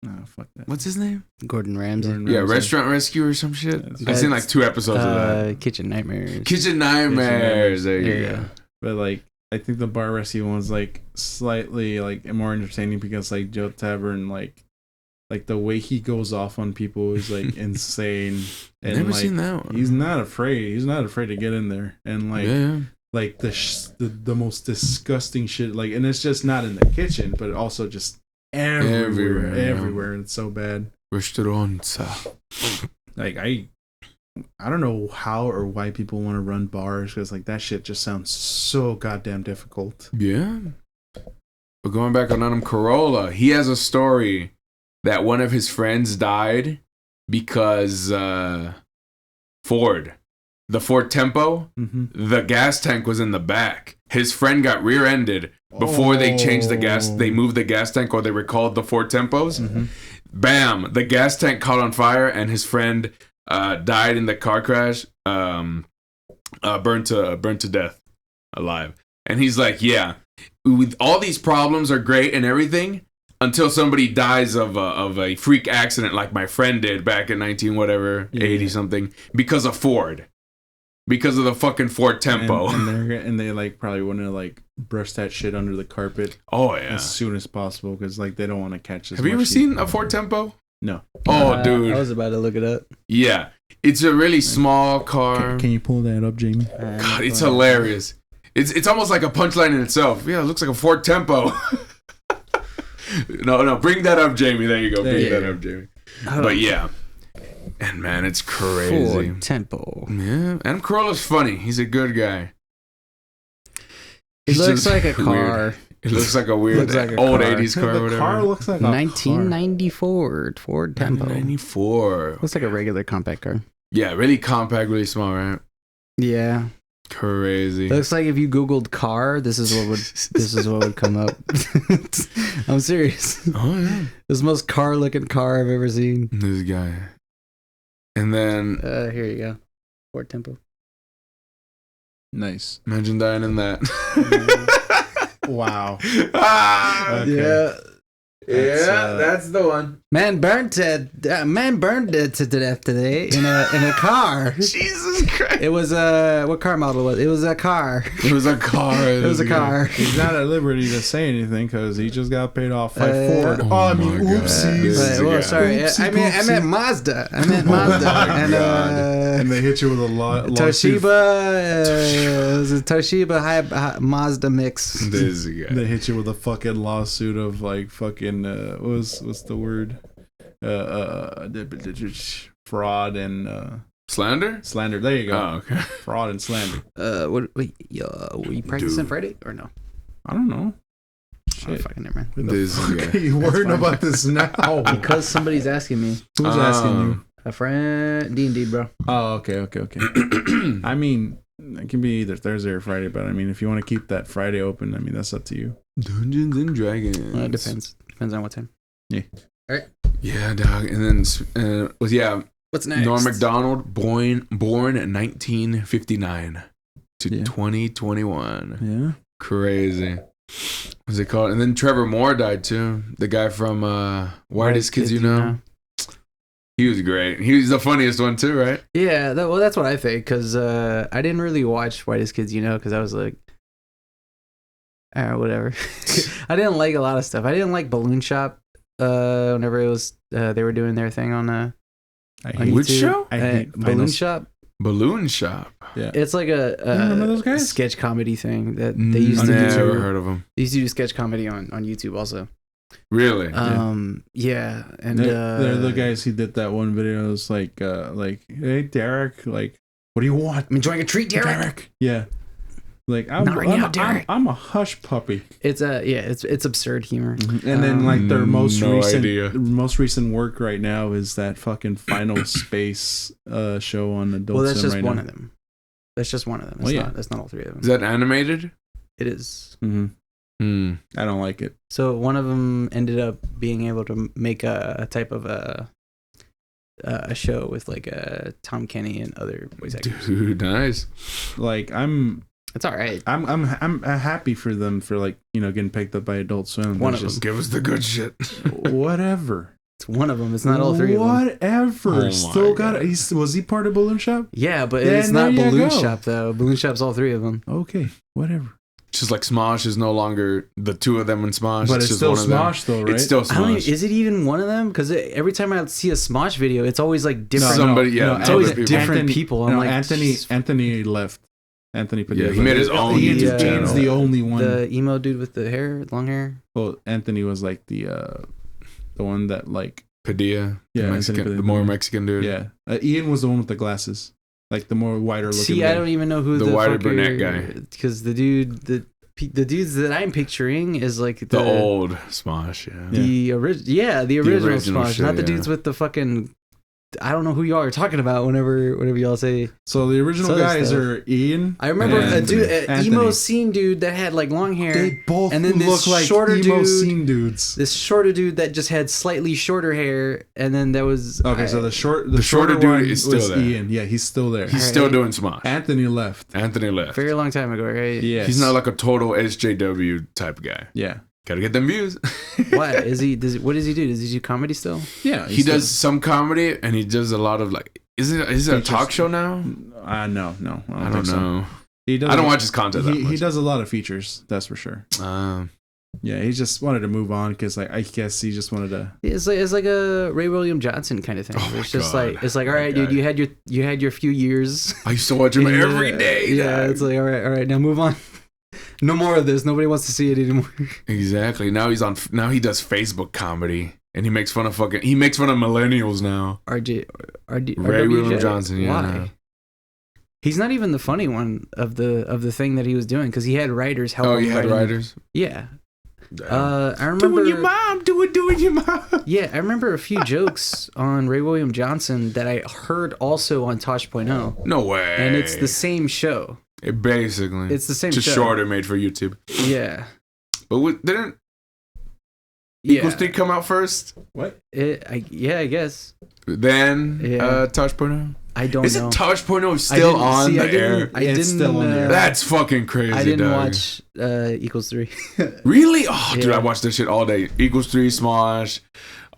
Oh, fuck that. What's his name? Gordon Ramsay. Yeah, Restaurant Rescue or some shit. I've seen like 2 episodes of that. Kitchen Nightmares. Kitchen Nightmares. There you go. But like, I think the Bar Rescue one was like slightly like more entertaining because like Joe Tavern like the way he goes off on people is like insane. And Never like, seen that one. He's not afraid. He's not afraid to get in there and like like the most disgusting shit. Like, and it's just not in the kitchen, but also just everywhere. It's so bad. Restaurants. Like I don't know how or why people want to run bars because like that shit just sounds so goddamn difficult. Yeah. But going back on Adam Carolla, he has a story that one of his friends died because the Ford Tempo, the gas tank was in the back. His friend got rear-ended before they changed the gas. They moved the gas tank or they recalled the Ford Tempos. Bam! The gas tank caught on fire and his friend died in the car crash, burned to death, alive. And he's like, yeah, with all these problems are great and everything until somebody dies of a freak accident like my friend did back in 80 something because of Ford. Because of the fucking Ford Tempo. And they like probably want to like brush that shit under the carpet. Oh yeah. As soon as possible because like they don't want to catch this. Have you ever seen a Ford Tempo? No. Oh dude. I was about to look it up. Yeah. It's a really small car. Can you pull that up, Jamie? God, it's hilarious. It's almost like a punchline in itself. Yeah, it looks like a Ford Tempo. No, bring that up, Jamie. There you go. Bring that up, Jamie. But yeah. And man, it's crazy. Ford Tempo. Yeah. Adam Carolla's funny. He's a good guy. It looks like a car. Weird. It looks like a weird old 80s car or whatever. The car looks like a 1994 Ford Tempo. 1994. Looks like a regular compact car. Yeah, really compact, really small, right? Yeah. Crazy. Looks like if you Googled car, this is what would come up. I'm serious. Oh yeah. This is the most car looking car I've ever seen. This guy. And then here you go. Ford Tempo. Nice. Imagine dying in that. Wow. Okay. Yeah. That's the one. Man burned to death today in a car. Jesus Christ. It was what car model was it? It was a car. It was a car. It was a car. He's not at liberty to say anything because he just got paid off by Ford. Oopsies. Well, sorry. I meant Mazda. And they hit you with a Toshiba. It was a Toshiba Mazda mix. This guy. They hit you with a fucking lawsuit of like fucking what's the word? Fraud and Slander? Slander. There you go. Oh, okay. Fraud and slander. Were you practicing Friday or no? I don't know. Oh, fucking never mind. This guy. Are you worrying about this now? Because somebody's asking me. Who's asking you? A friend, D&D, bro. Oh, okay. I mean, it can be either Thursday or Friday, but I mean, if you want to keep that Friday open, I mean, that's up to you. Dungeons and Dragons. It depends. Depends on what time. Yeah. All right. Yeah, dog. And then What's next? Norm Macdonald, born in 1959 to 2021. Yeah. Crazy. What's it called? And then Trevor Moore died too. The guy from Whitest Kids You Know. He was great. He was the funniest one too, right? Yeah, that's what I think, because I didn't really watch Whitest Kids You Know, because I was like, whatever. I didn't like a lot of stuff. I didn't like Balloon Shop whenever it was they were doing their thing on which show? I hate Balloon Shop. Balloon Shop. Yeah. It's like remember those guys? sketch comedy thing that they used to do. Never heard of them. They used to do sketch comedy on YouTube also. Really? Yeah, and they're the guys who did that one video. It's like, hey Derek, like, what do you want? I'm enjoying a treat, Derek. Yeah. Like I'm a hush puppy. It's it's absurd humor. And then like their most no recent work right now is that fucking Final Space show on Adult Swim. Well, that's just right one now. of them. That's just one of them. That's not all three of them. Is that animated? It is. I don't like it. So one of them ended up being able to make a type of a show with like Tom Kenny and other voice actors. Dude, nice. Like It's all right. I'm happy for them for like getting picked up by Adult Swim. One of just Give us the good shit. whatever. It's one of them. It's not all three of them. Whatever. Oh Still got it. Was he part of Balloon Shop? Yeah, but Then it's not there you Balloon go. Shop though. Balloon Shop's all three of them. Okay, whatever. Just like Smosh is no longer the two of them in Smosh. But it's just still one of them. Smosh though, right? It's still I don't Smosh. even, is it even one of them? Because every time I see a Smosh video, it's always like different. It's always other people. different people. I'm like, Anthony left. Anthony Padilla. Yeah, he made his own YouTube channel. Ian's the only one. The emo dude with the hair, long hair. Well, Anthony was like the one that like Padilla, Yeah, the Mexican, Padilla. the more Mexican dude. yeah. Ian was the one with the glasses, like the more wider looking. See, guy. I don't even know who The the whiter fucker- brunette guy. Because the dudes that I'm picturing is like The old Smosh, yeah. the original original Smosh, shit, not the yeah. dudes with the fucking. I don't know who y'all are talking about. Whenever y'all say, So the original Other guys stuff. are Ian. I remember and a dude, Anthony. emo scene dude that had like long hair. They both and then this look like shorter emo dude- scene dudes. This shorter dude that just had slightly shorter hair, and then there was Okay, so the shorter shorter dude one is still was there. Ian. Yeah, he's still there. He's Alright. still doing Smosh. Anthony left. Anthony left. very long time ago, right? Yes. He's not like a total SJW type guy. Yeah. Gotta get them views. What is he? What does he do? Does he do comedy still? Yeah. He does some comedy and he does a lot of like. Is it a Features. talk show now? No. I don't think so. know. He does. I don't watch his content that He much. does a lot of features. That's for sure. Yeah, he just wanted to move on because like I guess he just wanted to. It's like a Ray William Johnson kind of thing. Oh my It's just God. like all right, God. dude, you had your few years. I used to watch him in, every day. Yeah, dog. it's like all right, now move on. No more of this. Nobody wants to see it anymore. Exactly. Now he does Facebook comedy and he makes fun of millennials now. RJ, Ray William Johnson. Yeah. Why? He's not even the funny one of the thing that he was doing because he had writers help. Oh, him he had write him. writers. Yeah. Damn. I remember doing your mom. Doing your mom. Yeah, I remember a few jokes on Ray William Johnson that I heard also on Tosh.0. No way. And it's the same show. Basically. It's the same just show. shorter, made for YouTube. Yeah. But didn't Yeah. Equals 3 come out first? What? I guess. Then Yeah. Tosh.0? I don't know. Isn't Tosh.0 still on the air? I didn't. It's still on there. That's fucking crazy, I didn't dog. watch Equals 3. Really? Oh, dude, Yeah. I watch this shit all day. Equals 3, Smosh,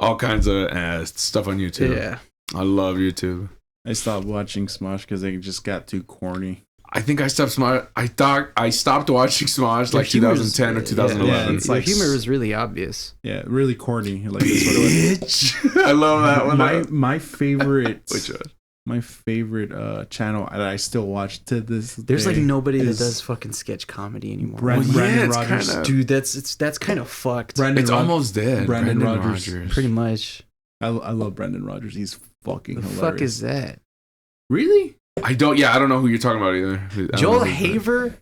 all kinds of stuff on YouTube. Yeah. I love YouTube. I stopped watching Smosh because they just got too corny. I think I stopped Smosh. I thought I stopped watching Smosh like Their humor's- 2010 or 2011. Yeah, it's The like humor was really obvious. Yeah, really corny. Like that's what it was. Bitch. I love that one. My favorite Which one? my favorite channel that I still watch to this There's day like nobody that is does fucking sketch comedy anymore. Brandon it's Rogers. kinda- Dude, that's kind of fucked. Brandon It's Rog- almost dead. Brandon Brandon Rogers. Rogers. Pretty much. I love Brandon Rogers. He's fucking The hilarious. fuck is that? Really? I don't know who you're talking about either. I don't Joel know who- Haver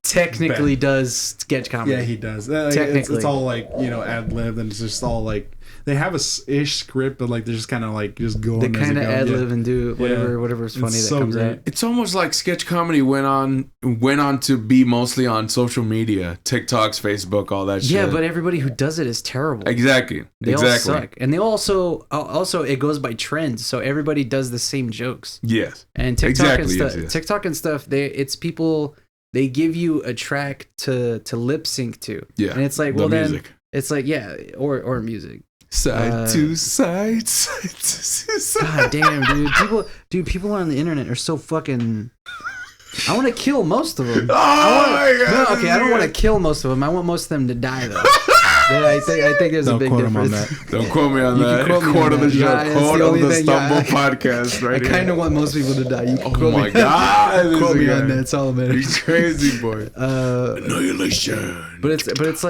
technically does sketch comedy. Yeah, he does. It's Technically. all like ad lib, and it's just all like they have a ish script, but like they're just kind of like just going. They kind of as they ad go. lib and do whatever's funny It's that so comes great. out. It's almost like sketch comedy went on to be mostly on social media, TikToks, Facebook, all that shit. Yeah, but everybody who does it is terrible. exactly. They all exactly. suck, and they also it goes by trends, so everybody does the same jokes. Yes. And TikTok Exactly, and stuff, yes. TikTok and stuff, it's people. They give you a track to lip sync to. Yeah. And it's like, the well, then music. it's like, yeah, or music. Side to side, side to side. God damn, dude. People on the internet are so fucking. I want to kill most of them. Oh my God, I don't want to kill most of them. I want most of them to die though. Yeah, I think there's a Don't big quote him on difference. that. Don't quote me on You can that. quote me Quote on of the that. show. Yeah, that's Quote the of only the thing, Stumble yeah. podcast right I here. kind of want most people to die. You can Oh quote my me. God. Quote this me guy. on that. It's all that He's crazy, boy. matters. Annihilation. But it's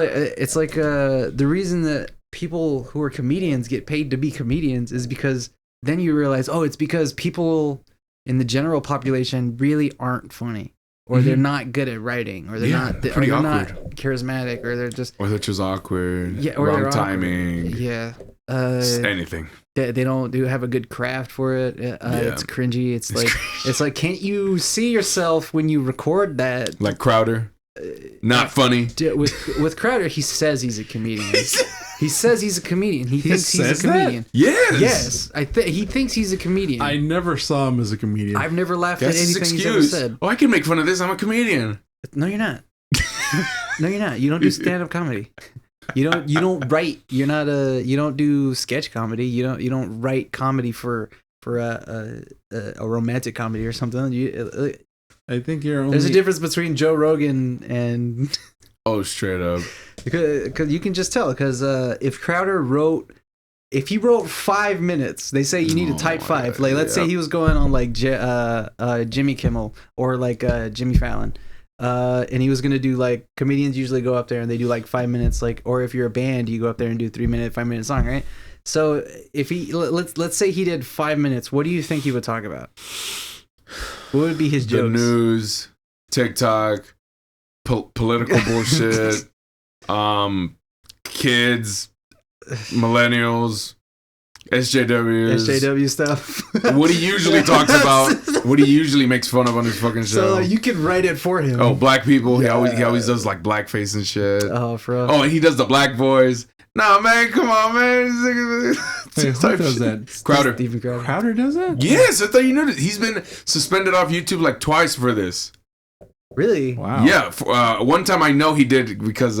like the reason that people who are comedians get paid to be comedians is because then you realize, oh, it's because people in the general population really aren't funny. or they're not good at writing, or they're not charismatic, or they're just awkward. Yeah, or wrong timing. Yeah, anything. They don't have a good craft for it. It's cringy. It's like, can't you see yourself when you record that? Like Crowder. Not funny. With Crowder, he says he's a comedian. He says he's a comedian. He thinks he's a comedian. That? Yes. He thinks he's a comedian. I never saw him as a comedian. I've never laughed at anything he's ever said. Oh, I can make fun of this. I'm a comedian. No, you're not. No, you're not. You don't do stand-up comedy. You don't write. You don't do sketch comedy. You don't write comedy for a romantic comedy or something. I think there's a difference between Joe Rogan and straight up, because you can just tell, because if Crowder wrote 5 minutes, they say you need to type 5. Like, let's say he was going on like Jimmy Kimmel or like Jimmy Fallon, and he was gonna do, like, comedians usually go up there and they do like 5 minutes, like, or if you're a band, you go up there and do 3-minute, 5-minute song, right? So if let's say he did 5 minutes, what do you think he would talk about? What would be his jokes? The news, TikTok, political bullshit, kids, millennials, SJW stuff. What he usually talks about, what he usually makes fun of on his fucking show. So you can write it for him. Oh, black people. He always does like blackface and shit. Oh, for real. Oh, and he does the black voice. Nah, man, come on, man. Wait, who does that? Crowder. Stephen Crowder. Crowder does that? Yes, I thought you knew that. He's been suspended off YouTube like twice for this. Really? Wow. Yeah. One time I know he did because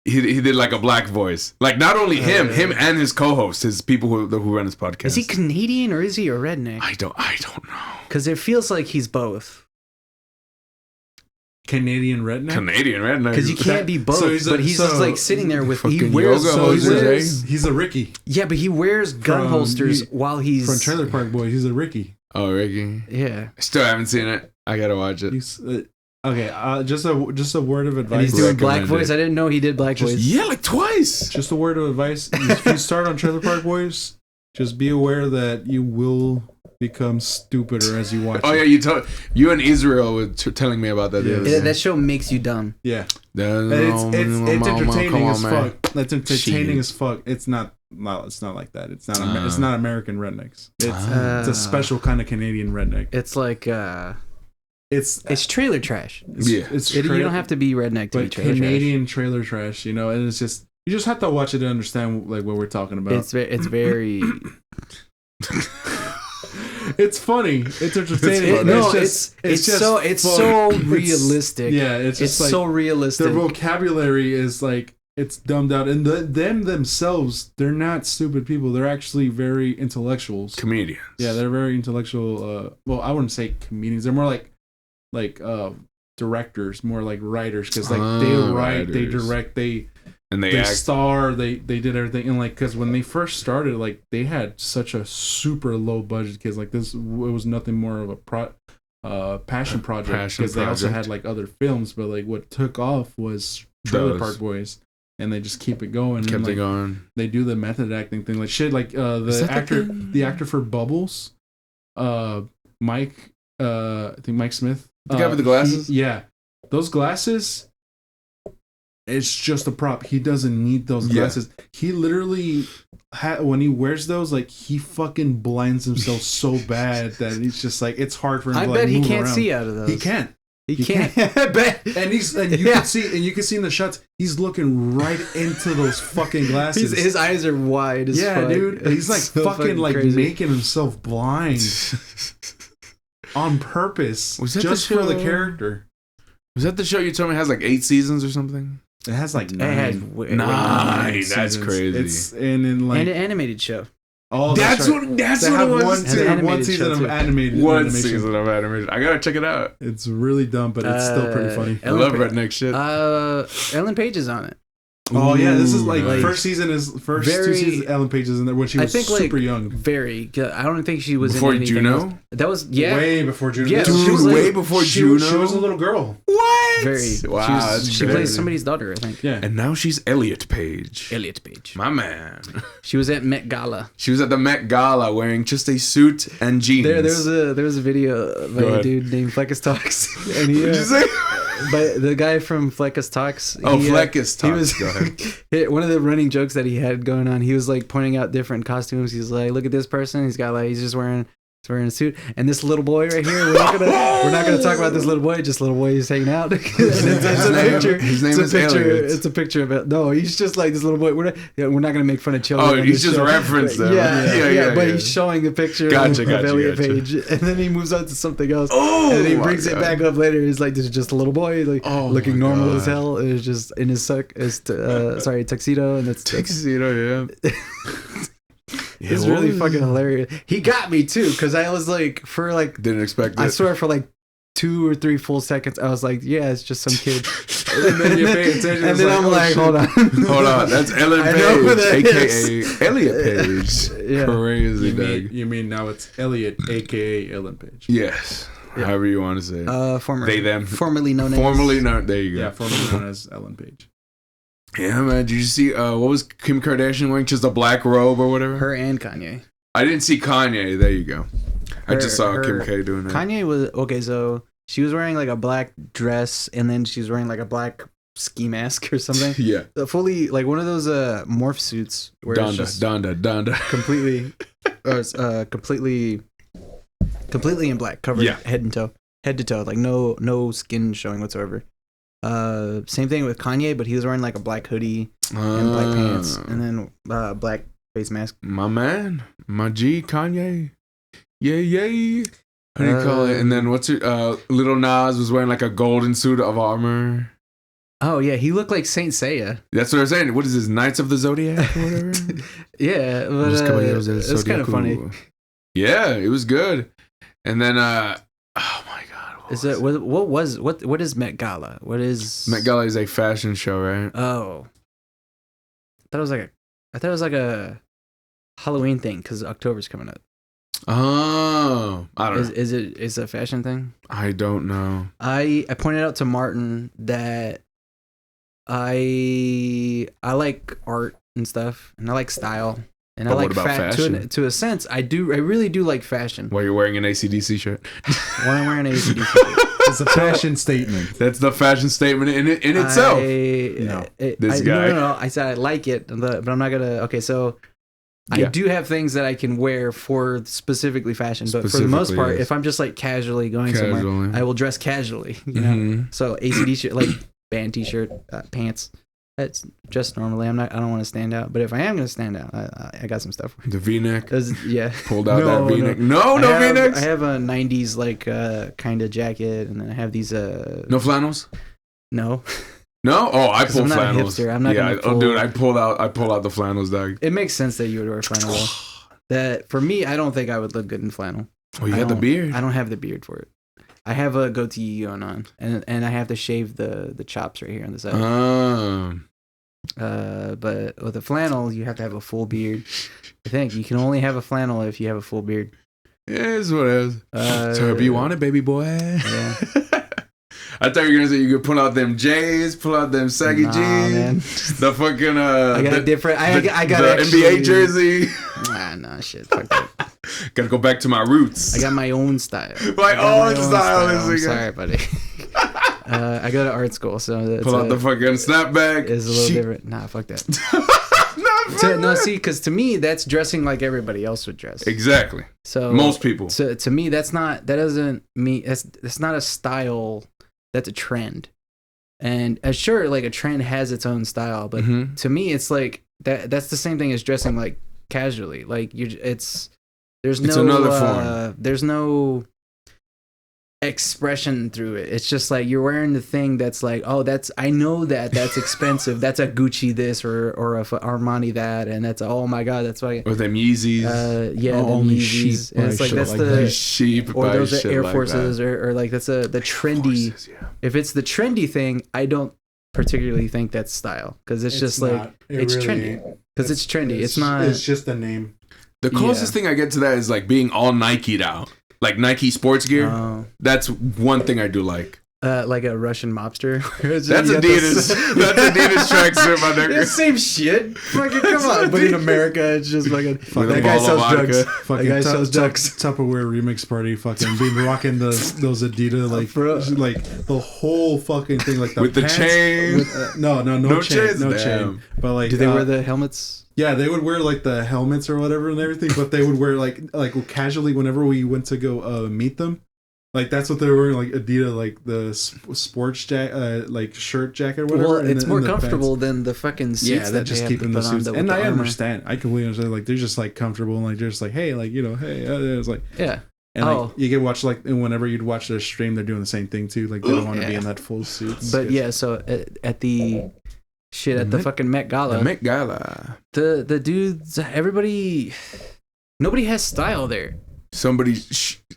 he did like a black voice. Like, not only him and his co-host, his people who run his podcast. Is he Canadian or is he a redneck? I don't know. Because it feels like he's both. Canadian redneck? Because you can't be both. But he's just like sitting there with he's a Ricky. Yeah, but he wears gun holsters while he's from Trailer Park Boys. He's a Ricky. Oh, Ricky. Yeah. Still haven't seen it. I gotta watch it. Okay. Just a word of advice. And he's doing black voice. I didn't know he did black voice. Yeah, like twice. Just a word of advice. If you start on Trailer Park Boys, just be aware that you will become stupider as you watch. Oh, it. yeah, you and Israel were telling me about that. Yeah, that show makes you dumb. Yeah, it's entertaining as fuck. It's entertaining as fuck. It's not like that. It's not American rednecks. It's a special kind of Canadian redneck. It's like it's trailer trash. You don't have to be redneck to be trailer Canadian trailer trash. You know, and it's just, you just have to watch it to understand like what we're talking about. It's very. It's funny. It's entertaining. It's so realistic. It's so realistic. Their vocabulary is like, it's dumbed out, and them themselves, they're not stupid people. They're actually very intellectuals. Comedians. Yeah, they're very intellectual. Well, I wouldn't say comedians. They're more like directors, more like writers, because like they write, they direct, they act. Star, they did everything. And like, because when they first started, like, they had such a super low budget, kids, like this, it was nothing more of a passion project, because they also had like other films, but like what took off was Trailer Park Boys, and they just keep it going. Kept it going. They do the method acting thing, like shit, like the actor for Bubbles, Mike, I think Mike Smith, the guy with the glasses. Those glasses. It's just a prop. He doesn't need those glasses. He literally, when he wears those, like, he fucking blinds himself so bad that he's just like, it's hard for him to like, bet he move can't around. See out of those. He can't. He can't. I bet. And you can see in the shots, he's looking right into those fucking glasses. His eyes are wide as fuck. Dude. He's like so fucking like crazy. Making himself blind on purpose. Just for the character. Was that the show you told me has like 8 seasons or something? It has like 9. Nine. That's crazy. It's and an animated show. Oh, that's what it was. One season of animated. One season of animated. I gotta check it out. It's really dumb, but it's still pretty funny. I love redneck shit. Ellen Page is on it. Oh yeah, this is like first 2 seasons. Ellen Page is in there when she was super young. Very. I don't think she was before in anything Juno. else. That was way before Juno. Yeah, dude, way before Juno. She was a little girl. What? Very. Wow, She plays somebody's daughter, I think. Yeah. And now she's Elliot Page. Elliot Page. My man. She was at Met Gala. She was at the Met Gala wearing just a suit and jeans. There was a video by a dude named Fleckus Talks, and he. What'd you say? But the guy from Fleckus Talks. Fleckus Talks. He was Go ahead. one of the running jokes that he had going on. He was like pointing out different costumes. He's like, look at this person. He's just wearing a suit, and this little boy right here. We're not gonna talk about this little boy. Just little boy is hanging out. It's a picture. His name is Elliot. It's a picture of it. No, he's just like this little boy. We're not gonna make fun of children. Oh, he's just referenced them. Yeah. But he's showing a picture of Elliot Page, and then he moves on to something else. Oh, and then he brings it back up later. He's like, this is just a little boy, like looking normal as hell. It's just in his tuxedo, and that's tuxedo. Yeah. It's really fucking hilarious. He got me too, because I was like, didn't expect it. I swear for like 2 or 3 full seconds, I was like, yeah, it's just some kid. And then you pay attention. And then I'm like, hold on. Hold on. That's Ellen Page, a.k.a. Elliot Page. Yeah. Crazy, you mean now it's Elliot, a.k.a. Ellen Page. Yes. Yeah. However you want to say it. Formerly known there you go. Yeah, formerly known as Ellen Page. Yeah, man. Did you see what was Kim Kardashian wearing? Just a black robe or whatever? Her and Kanye. I didn't see Kanye. There you go. I just saw Kim K doing that. Kanye was okay, so she was wearing like a black dress, and then she was wearing like a black ski mask or something. Yeah. Fully like one of those morph suits where Donda. completely in black, covered head to toe, like no skin showing whatsoever. Same thing with Kanye, but he was wearing like a black hoodie and black pants, and then black face mask. My man, my G, Kanye. Yay. How do you call it? And then what's it? Little Nas was wearing like a golden suit of armor. Oh yeah, he looked like Saint Seiya. That's what I'm saying. What is this? Knights of the Zodiac or whatever? Yeah, but it's kind of funny. Yeah, it was good. And then oh my god. What is Met Gala? What is Met Gala is a fashion show, right? Oh. I thought it was like a Halloween thing because October's coming up. Oh, I don't know. Is it a fashion thing? I don't know. I pointed out to Martin that I like art and stuff, and I like style, and I like fashion. To a sense, I really do like fashion. While you're wearing an AC/DC shirt. When I'm wearing an AC/DC shirt. It's a fashion statement. That's the fashion statement in itself. No. I said I like it, but I'm not gonna. Okay, so I do have things that I can wear for specifically fashion, but for the most part, if I'm just like casually going somewhere, I will dress casually. You know, so AC/DC like band T-shirt, pants. That's just normally. I don't want to stand out, but if I am going to stand out, I got some stuff. The V-neck. Yeah. Pulled out that V-neck. No V-necks. I have a '90s like kind of jacket, and then I have these. No flannels. No. No. Oh, I pull flannels. I'm not a hipster. I'm not. Yeah. Dude, I pulled out the flannels, dog. It makes sense that you would wear flannel. That for me, I don't think I would look good in flannel. Oh, you got the beard. I don't have the beard for it. I have a goatee going on, and I have to shave the chops right here on the side. But with a flannel, you have to have a full beard. I think you can only have a flannel if you have a full beard. It is what it is. So if you want it, baby boy. Yeah. I thought you were gonna say you could pull out them J's, pull out them saggy jeans, man. the fucking I got different. I got the actually, NBA jersey. Nah, shit. Fuck that. Gotta go back to my roots. I got my own style. My own style. I'm sorry, buddy. I go to art school, so pull out the fucking snapback. It's a little different. Nah, fuck that. No, see, because to me, that's dressing like everybody else would dress. Exactly. So most people. So to me, that's not a style. That's a trend. And sure, like a trend has its own style, but to me, it's like that's the same thing as dressing like casually. Like there's another form. There's no expression through it. It's just like you're wearing the thing that's like, oh, I know that's expensive. That's a Gucci this or a Armani that, and that's oh my god, that's why. Or them Yeezys. The Yeezys. And it's like that's the sheep. Or those are Air Forces, or like that's the trendy. Forces, yeah. If it's the trendy thing, I don't particularly think that's style because it's just like it's really trendy because it's trendy. It's not. It's just a name. The closest thing I get to that is like being all Nike'd out. Like Nike sports gear. That's one thing I do like. like a Russian mobster. That's Adidas. That's Adidas tracksuit, my nigga. Same shit. Fucking come on. But in America, it's just fucking. That guy sells drugs. Fucking that guy sells drugs. Tupperware remix party. Fucking been rocking those Adidas like the whole fucking thing, like the with pants, the chain. No chain. But like, do they wear the helmets? Yeah, they would wear like the helmets or whatever and everything. But they would wear like casually whenever we went to go meet them. Like that's what they were wearing, like Adidas, like the sports like shirt jacket or whatever. Well, it's more comfortable than the fucking suits. Yeah, they're just keeping the suits. And I understand. I completely understand. Like they're just like comfortable and like they're just like, hey, like hey, it's like yeah. And like you can watch like whenever you'd watch their stream, they're doing the same thing too. Like they don't want to be in that full suit. But yeah, so at the fucking Met Gala, the dudes, nobody has style there.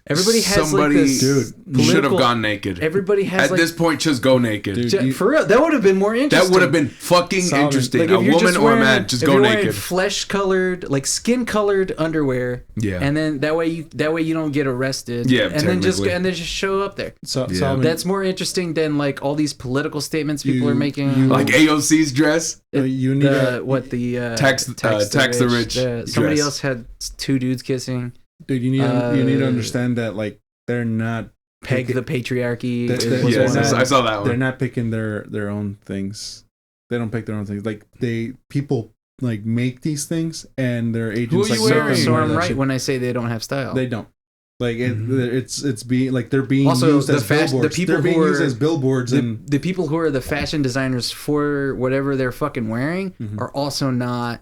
Everybody has like this, dude, should have gone naked. Everybody has at this point, just go naked. Dude, for real, that would have been more interesting. That would have been fucking interesting. Like a woman or a man, just go naked. Flesh-colored, like skin-colored underwear. Yeah, and then that way you don't get arrested. Yeah, and then just show up there. So that's more interesting than like all these political statements people are making. Like AOC's dress. You need tax the rich. Somebody else had two dudes kissing. Dude, you need to understand that like they're not the patriarchy. I saw that one. They're not picking their own things. They don't pick their own things. Like people like make these things, and their agents like wearing? So I'm right when I say they don't have style. They don't. Like it's being like they're being also used as billboards. They're being used as billboards, and the people who are the fashion designers for whatever they're fucking wearing are also not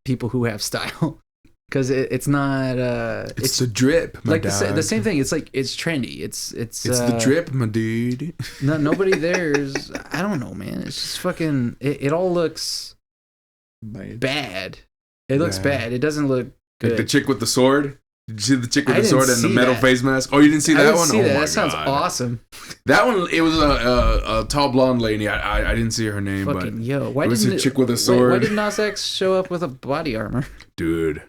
people who have style. Because it's not it's the drip, my like dog. the same thing. It's like it's trendy. It's the drip, my dude. Nobody there's I don't know, man. It's just fucking it all looks bad. It looks bad. It doesn't look good. Like the chick with the sword. Did you see the chick with the sword and the metal face mask? Oh, you didn't see that one? See that. My that sounds God. awesome. That one, it was a tall blonde lady. I didn't see her name, fucking, but why it was a chick with a sword. Why did Nas X show up with a body armor? Dude.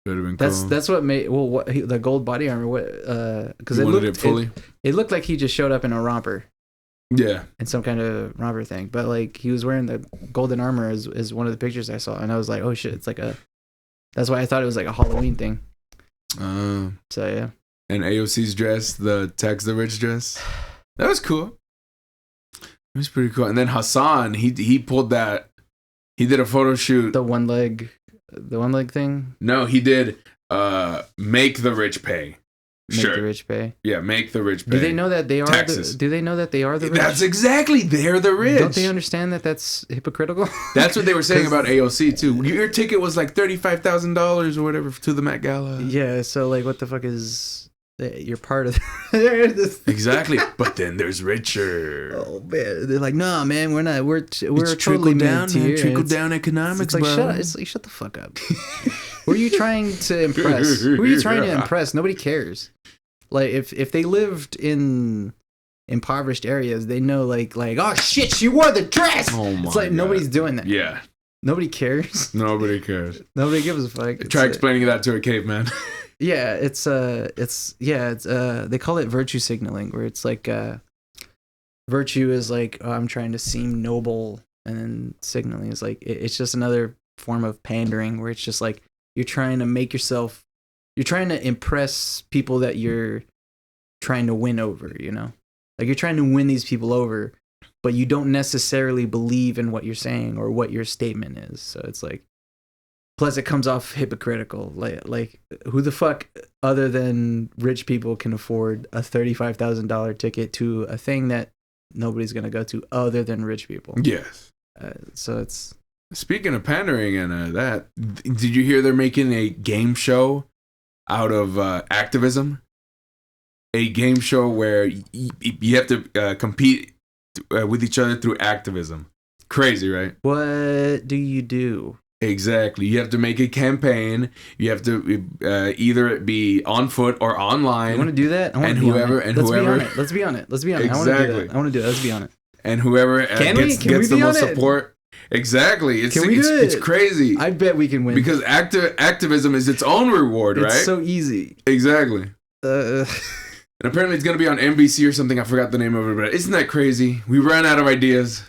Would have been cool. That's what made the gold body armor. Because it looked like he just showed up in a romper. Yeah, in some kind of romper thing. But like he was wearing the golden armor is one of the pictures I saw, and I was like, oh shit, it's like that's why I thought it was like a Halloween thing. So yeah. And AOC's dress, the tax the rich dress, that was cool. It was pretty cool. And then Hassan, he pulled that. He did a photo shoot. The one leg thing? No, he did make the rich pay. Make the rich pay. Yeah, make the rich pay. Do they know that they are taxes? Do they know that they are the rich? That's exactly, they're the rich. Don't they understand that that's hypocritical? That's what they were saying about AOC too. Your ticket was like $35,000 or whatever to the Met Gala. Yeah, so like what the fuck is you're part of exactly. But then there's richer. Oh man, they're like, nah, man, we're not. We're it's totally down, man. Trickle down economics. It's like shut the fuck up. Who are you trying to impress? Who are you trying to impress? Nobody cares. Like if they lived in impoverished areas, they know like oh shit, she wore the dress. Oh my it's like God. Nobody's doing that. Yeah. Nobody cares. Nobody cares. Nobody gives a fuck. Try explaining that to a caveman. Yeah, it's they call it virtue signaling, where it's like virtue is like, oh, I'm trying to seem noble, and then signaling is like it's just another form of pandering, where it's just like you're trying to impress people that you're trying to win over, you know? Like you're trying to win these people over, but you don't necessarily believe in what you're saying or what your statement is. So it's like, plus it comes off hypocritical. Like who the fuck other than rich people can afford a $35,000 ticket to a thing that nobody's going to go to other than rich people? Yes. So it's... Speaking of pandering and that, did you hear they're making a game show out of activism? A game show where you have to compete with each other through activism. Crazy, right? What do you do? Exactly. You have to make a campaign. You have to either it be on foot or online. You want to do that? Let's be on it. Exactly. I want to do it. Let's be on it. And whoever gets the most support. Exactly. It's crazy. I bet we can win. Because activism is its own reward, right? It's so easy. Exactly. And apparently it's going to be on NBC or something. I forgot the name of it, but isn't that crazy? We ran out of ideas.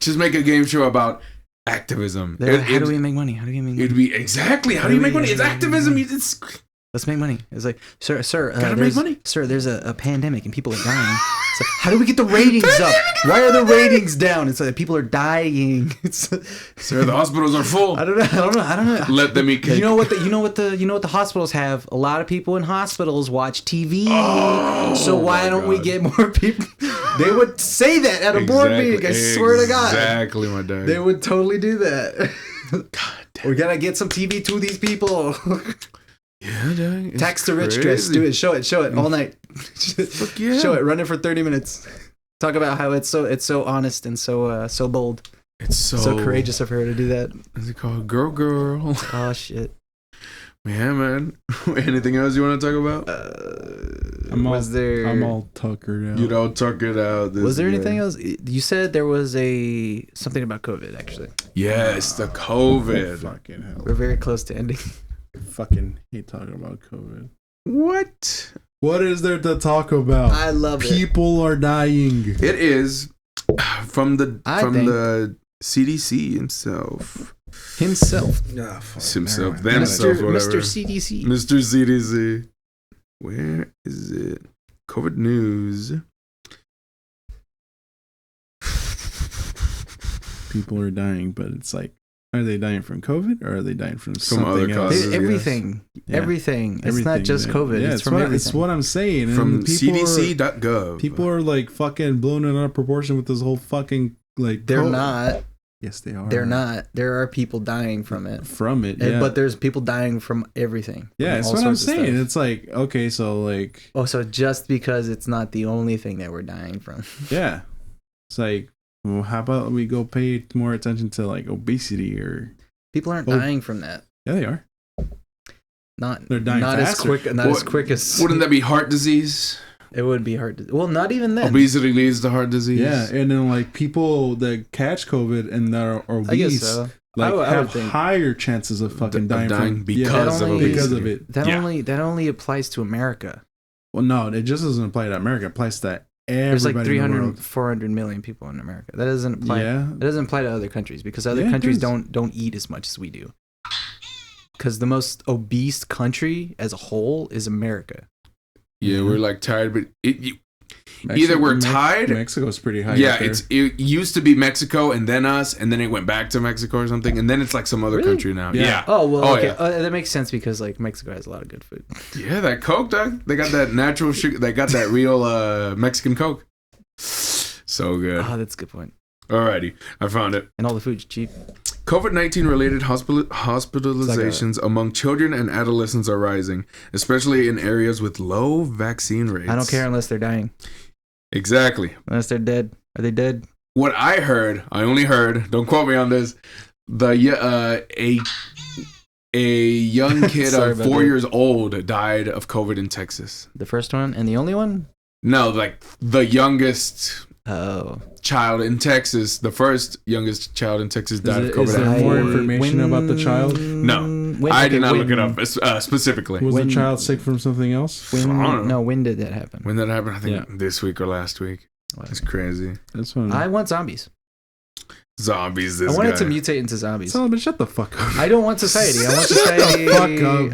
Just make a game show about activism. How do we make money? How do we make money? It'd be exactly. How do you make money? It's activism. It's Let's make money. It's like, sir, gotta make money. Sir, there's a pandemic and people are dying. It's like, how do we get the ratings up? Why are the ratings down? It's like people are dying. Sir, the hospitals are full. I don't know. Let them eat cake. You know what the hospitals have? A lot of people in hospitals watch TV. So why don't we get more people? They would say that at a board meeting. I swear to God. Exactly, my dad. They would totally do that. God damn. We gotta get some TV to these people. Yeah, dang. Tax the rich, Chris. Do it. Show it all night. Fuck yeah. Show it. Run it for 30 minutes. Talk about how it's so honest and so bold. It's so courageous of her to do that. What's it called? Girl. Oh shit. Yeah, man. Anything else you want to talk about? I'm all tuckered out. You don't tuck it out. Was there anything else? You said there was something about COVID, actually. Yes, the COVID. Fucking hell. We're very close to ending. Fucking hate talking about COVID. What? What is there to talk about? I love it. People are dying. It is from the CDC himself. Himself. Themselves, Mr. whatever. CDC. Mr. CDC. Where is it? COVID news. People are dying, but it's like, are they dying from COVID or are they dying from something other else? causes? Everything. Yeah. Everything. It's not just COVID. Yeah, it's from everything. It's what I'm saying. From people CDC.gov. People are like fucking blowing it out of proportion with this whole fucking like. They're not. Yes, they are. They're not. There are people dying from it. Yeah. But there's people dying from everything. Yeah, that's what I'm saying. It's like, okay, so like. Oh, so just because it's not the only thing that we're dying from. Yeah. It's like, well, how about we go pay more attention to like obesity or. People aren't dying from that. Yeah, they are. They're dying not faster. As quick as. Wouldn't that be heart disease? It would be hard. Well, not even then. Obesity leads to heart disease. Yeah, and then like people that catch COVID and that are obese, I guess so. like I have higher chances of fucking dying because of it. That only applies to America. Well, no, it just doesn't apply to America. It applies to everybody. There's like in the 300, world. 400 million people in America. That doesn't apply. Yeah. It doesn't apply to other countries because other countries don't eat as much as we do. Because the most obese country as a whole is America. Yeah, we're like tired, but either we're tied. Mexico's pretty high. Yeah, it used to be Mexico and then us, and then it went back to Mexico or something, and then it's like some other country now. Yeah. Oh well. Okay. Yeah. That makes sense because like Mexico has a lot of good food. Yeah, that Coke, dog. They got that natural sugar. They got that real Mexican Coke. So good. Oh, that's a good point. Alrighty, I found it. And all the food's cheap. COVID-19 related hospitalizations among children and adolescents are rising, especially in areas with low vaccine rates. I don't care unless they're dying. Exactly. Unless they're dead. Are they dead? What I only heard, don't quote me on this, a young kid of 4 years old died of COVID in Texas. The first one and the only one? No, like the youngest child in Texas, the first youngest child in Texas died of COVID. Is there more information about the child? No, I did not look it up specifically. Was the child sick from something else? When did that happen? When that happened, I think this week or last week. That's crazy. That's what I want zombies. Zombies. I want it to mutate into zombies. But shut the fuck up. I don't want society. I want society. Shut the fuck up.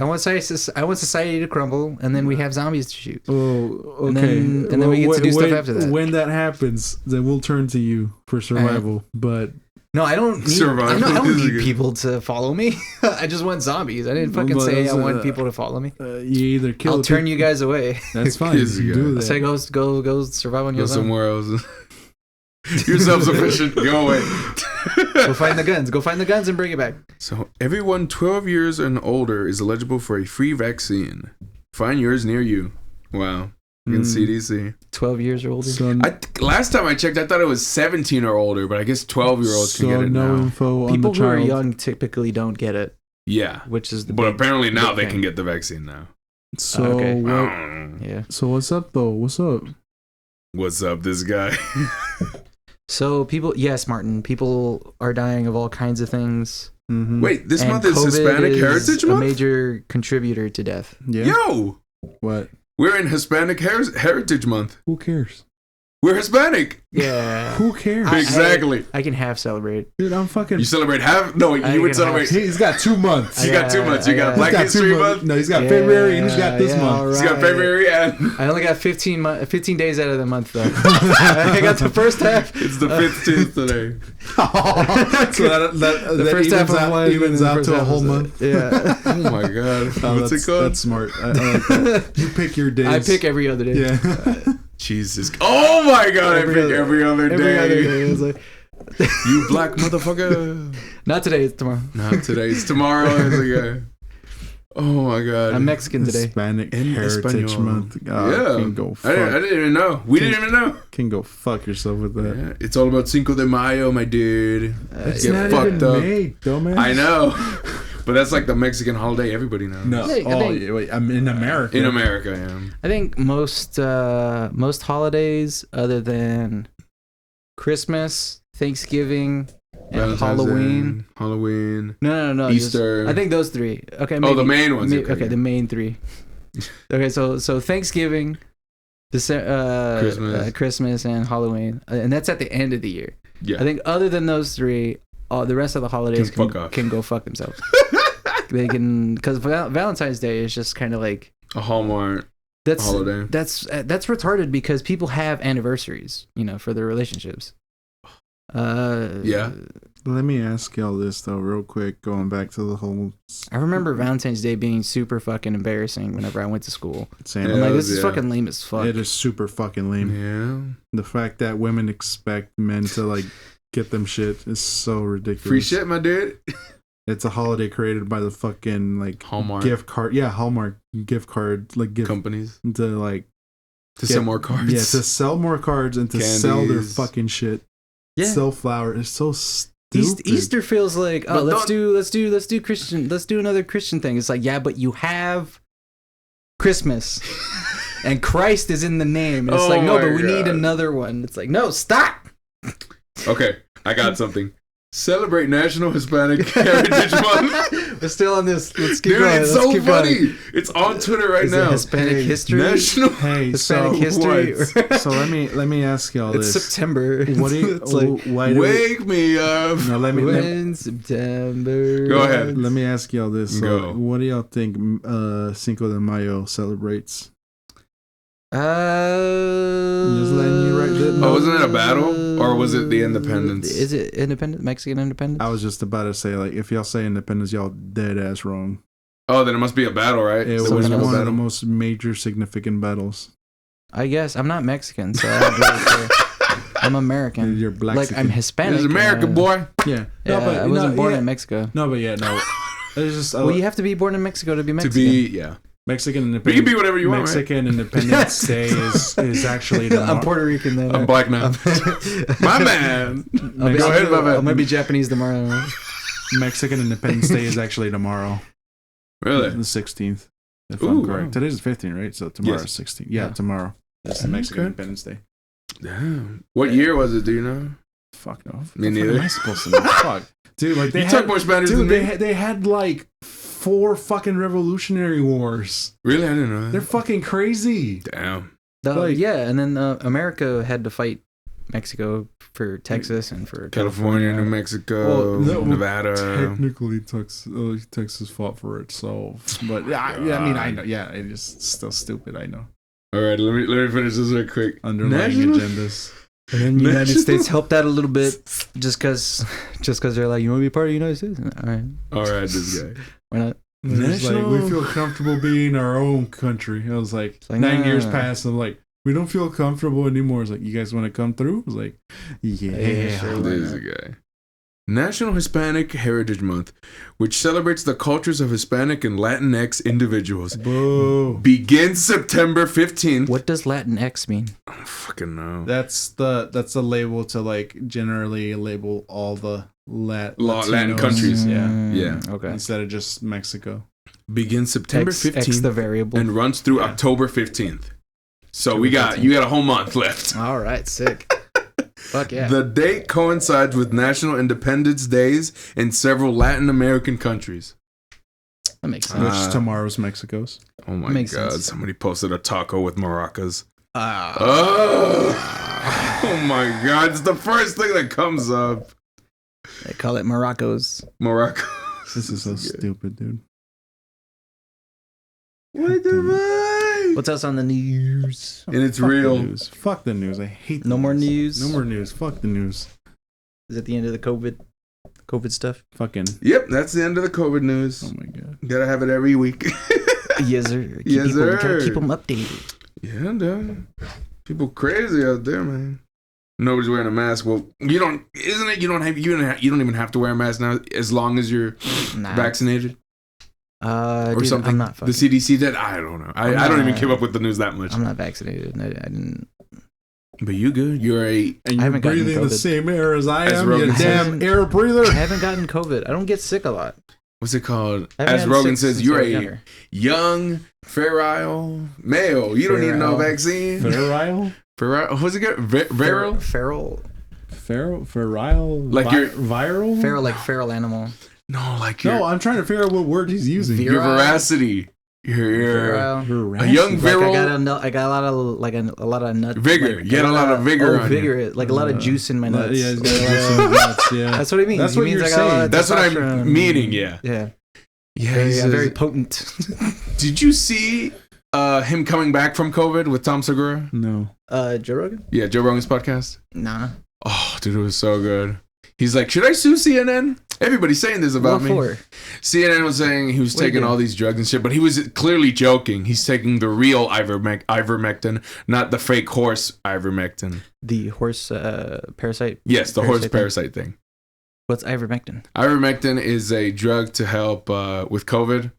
I want society to crumble, and then we have zombies to shoot. Oh, okay. And then we get to do stuff after that. When that happens, then we'll turn to you for survival. But no, I don't need. I don't need people to follow me. I just want zombies. I didn't fucking say I want people to follow me. You either kill. I'll turn you guys away. That's fine. You do that. Say go survive on your own. Go somewhere else. You're self-sufficient. Go away. Go find the guns. Go find the guns and bring it back. So everyone 12 years and older is eligible for a free vaccine. Find yours near you. Wow. In CDC. 12 years or older? So, last time I checked, I thought it was 17 or older, but I guess 12-year-olds can get it now. Info on people the who are child. young typically don't get it. Yeah. Which is But apparently now they can get the vaccine now. So yeah. So what's up though? What's up? What's up, this guy? So yes, Martin, people are dying of all kinds of things. Mm-hmm. Wait, this month is COVID Hispanic is Heritage Month? a major contributor to death. Yeah. Yo! What? We're in Hispanic Heritage Month. Who cares? We're Hispanic. Yeah. Who cares? Exactly. I can half celebrate. Dude, I'm fucking. You celebrate half? No, you would celebrate. He's got 2 months. You got 2 months. You got Black History Month. No, he's got February and he's got this month. He's got February and. I only got 15 days out of the month though. I got the first half. It's the 15th today. So the first half of one evens out to a whole month. Yeah. Oh my god. What's it called? That's smart. I like that. You pick your days. I pick every other day. Yeah. Jesus. Oh my god. I pick every other day. Every other day. It's like, you black motherfucker. not today. It's tomorrow. Not today. It's tomorrow. It's like, oh my god. I'm Mexican today. Hispanic Heritage Month. Yeah. Can go fuck. I didn't even know. We didn't even know. Can go fuck yourself with that. Yeah. It's all about Cinco de Mayo, my dude. It's Get not fucked even up. May, dumbass. I know. But that's like the Mexican holiday everybody knows. No. I think- Wait, I'm in America. In America, yeah. I think most holidays other than Christmas, Thanksgiving, and Valentine's Halloween. No. Easter. I think those three. Okay. The main ones. Okay, the main three. Okay, so Thanksgiving, Christmas, and Halloween, and that's at the end of the year. Yeah. I think other than those three, the rest of the holidays Can fuck off. can go fuck themselves. They can, because Valentine's Day is just kind of like a Hallmark holiday. That's retarded because people have anniversaries, for their relationships. Yeah. Let me ask y'all this though, real quick. Going back to the whole. I remember Valentine's Day being super fucking embarrassing whenever I went to school. Same. I'm like, this is fucking lame as fuck. It is super fucking lame. Yeah. The fact that women expect men to like get them shit is so ridiculous. Free shit, my dude. It's a holiday created by the fucking like Hallmark gift card. Yeah, Hallmark gift card like gift companies to like sell more cards. Yeah, to sell more cards and to sell their Candies. fucking shit. Yeah. Sell flour. It's so stupid. Easter feels like, But let's do Christian, let's do another Christian thing. It's like, yeah, but you have Christmas and Christ is in the name. And it's like, no, but we need another one. It's like, no, stop. Okay, I got something. Celebrate National Hispanic Heritage Month. We're still on this. Let's keep Dude, going. it's Let's so keep funny. going. It's on Twitter right Is now. it Hispanic history? National. Hey, Hispanic history. So let me ask y'all It's this. September. What do you? It's like, why do Wake me up. No, let me. September. Go ahead. Let me ask y'all this. Go. So, what do y'all think Cinco de Mayo celebrates? Just letting you write that. Oh, wasn't it a battle? Or was it the independence? Is it independent? Mexican independence? I was just about to say, like, if y'all say independence, y'all dead ass wrong. Oh, then it must be a battle, right? It There was no one of battle. the most major significant battles. I guess. I'm not Mexican, so I don't really care. I'm American. You're black. Like, I'm Hispanic. It's America, boy. Yeah. Yeah, I wasn't born in Mexico. No, but yeah, no. It's just Well, you have to be born in Mexico to be To Mexican. be, yeah. Mexican independence. But you can be whatever you want, right? Mexican Independence Day is actually tomorrow. I'm Puerto Rican then. I'm black now. My man. I'll be, Go ahead, my man. I'm gonna be Japanese tomorrow. Mexican Independence Day is actually tomorrow. Really? The 16th. If Ooh, I'm correct. wow. Today's the 15th, right? So tomorrow's Yes. 16th. Yeah, Yeah. tomorrow. That's the Mexican Okay. Independence Day. Damn. What year was it? Do you know? Fuck no. Me What the fuck neither. am I supposed to know? Fuck. Dude, like they You had, talk more Spanish dude, than me. they had like 4 fucking revolutionary wars. Really? I didn't know that. They're fucking crazy. Damn. Like- Yeah, and then America had to fight Mexico for Texas and for California, New Mexico, Nevada. Technically, Texas fought for itself, but I mean, I know. Yeah, it is still stupid. I know. All right, let me finish this real quick. Underlying National- agendas. And then the United National- States helped out a little bit just because they're like, you want to be part of the United States? All right, All right, this guy. why not? It's like, National- we feel comfortable being our own country. I was like, like, 9 nah. years passed. I'm like, we don't feel comfortable anymore. It's like, you guys want to come through? I was like, yeah. sure. This guy. National Hispanic Heritage Month, which celebrates the cultures of Hispanic and Latinx individuals, Boo. begins September 15th. What does Latinx mean? I don't fucking know. That's the label to like generally label all the Latin Latinos. countries. Yeah. Yeah. Okay. Instead of just Mexico. Begins September X 15th the variable. and runs through Yeah. October 15th. So October you got 15th. a whole month left. All right, sick. Fuck yeah. The date coincides with National Independence Days in several Latin American countries. That makes sense. Which tomorrow's Mexico's. Oh my Makes god! sense. Somebody posted a taco with maracas. Ah. Oh my god! It's the first thing that comes up. They call it Morocco's. Maracas. This is so stupid, dude. What the fuck? What's else on the news? And it's Fuck real. The news. Fuck the news. I hate the No more news. No more news. Fuck the news. Is it the end of the COVID stuff? Fucking. Yep, that's the end of the COVID news. Oh my god. Gotta have it every week. Yes, sir. Yes, We gotta sir. keep them updated. Yeah, dude. People crazy out there, man. Nobody's wearing a mask. Well, you don't. Isn't it? You don't even have to wear a mask now, as long as you're Nah. vaccinated or Dude, something. I'm not The fucking, CDC did. I don't know. I don't even keep up with the news that much. I'm not vaccinated. I didn't. But you good? You're a. And I you're haven't gotten breathing the COVID. same air as I As am, Rogan you damn says. air breather. I haven't gotten COVID. I don't get sick a lot. What's it called? I haven't As had Rogan sick says, since you're I was a younger. young, feral male. You don't need no Feral. vaccine. Feral? Feral. What's it called? Viral. Feral? Like you're- viral? Feral, like feral animal. No, like your No, I'm trying to figure out what word he's using. Vir- your veracity. Your Feral. a young Like viral. I got a lot of a lot of nut Vigor. Like, You had a lot of vigor on you. vigor, like a lot of juice in my nuts. Yeah, he's got some nuts, yeah. That's what it means. That's It what means you're I got a lot saying. of That's what I'm testosterone. meaning. Yeah. Yeah, Yeah. very, he says- very potent. Did you see him coming back from COVID with Tom Segura? No. Joe Rogan? Yeah, Joe Rogan's podcast. Nah. Oh, dude, it was so good. He's like, should I sue CNN? Everybody's saying this about What me. for? CNN was saying he was What do you taking do? all these drugs and shit, but he was clearly joking. He's taking the real ivermectin, not the fake horse ivermectin. The horse parasite. Yes, the horse thing? parasite thing. What's ivermectin? Ivermectin is a drug to help with COVID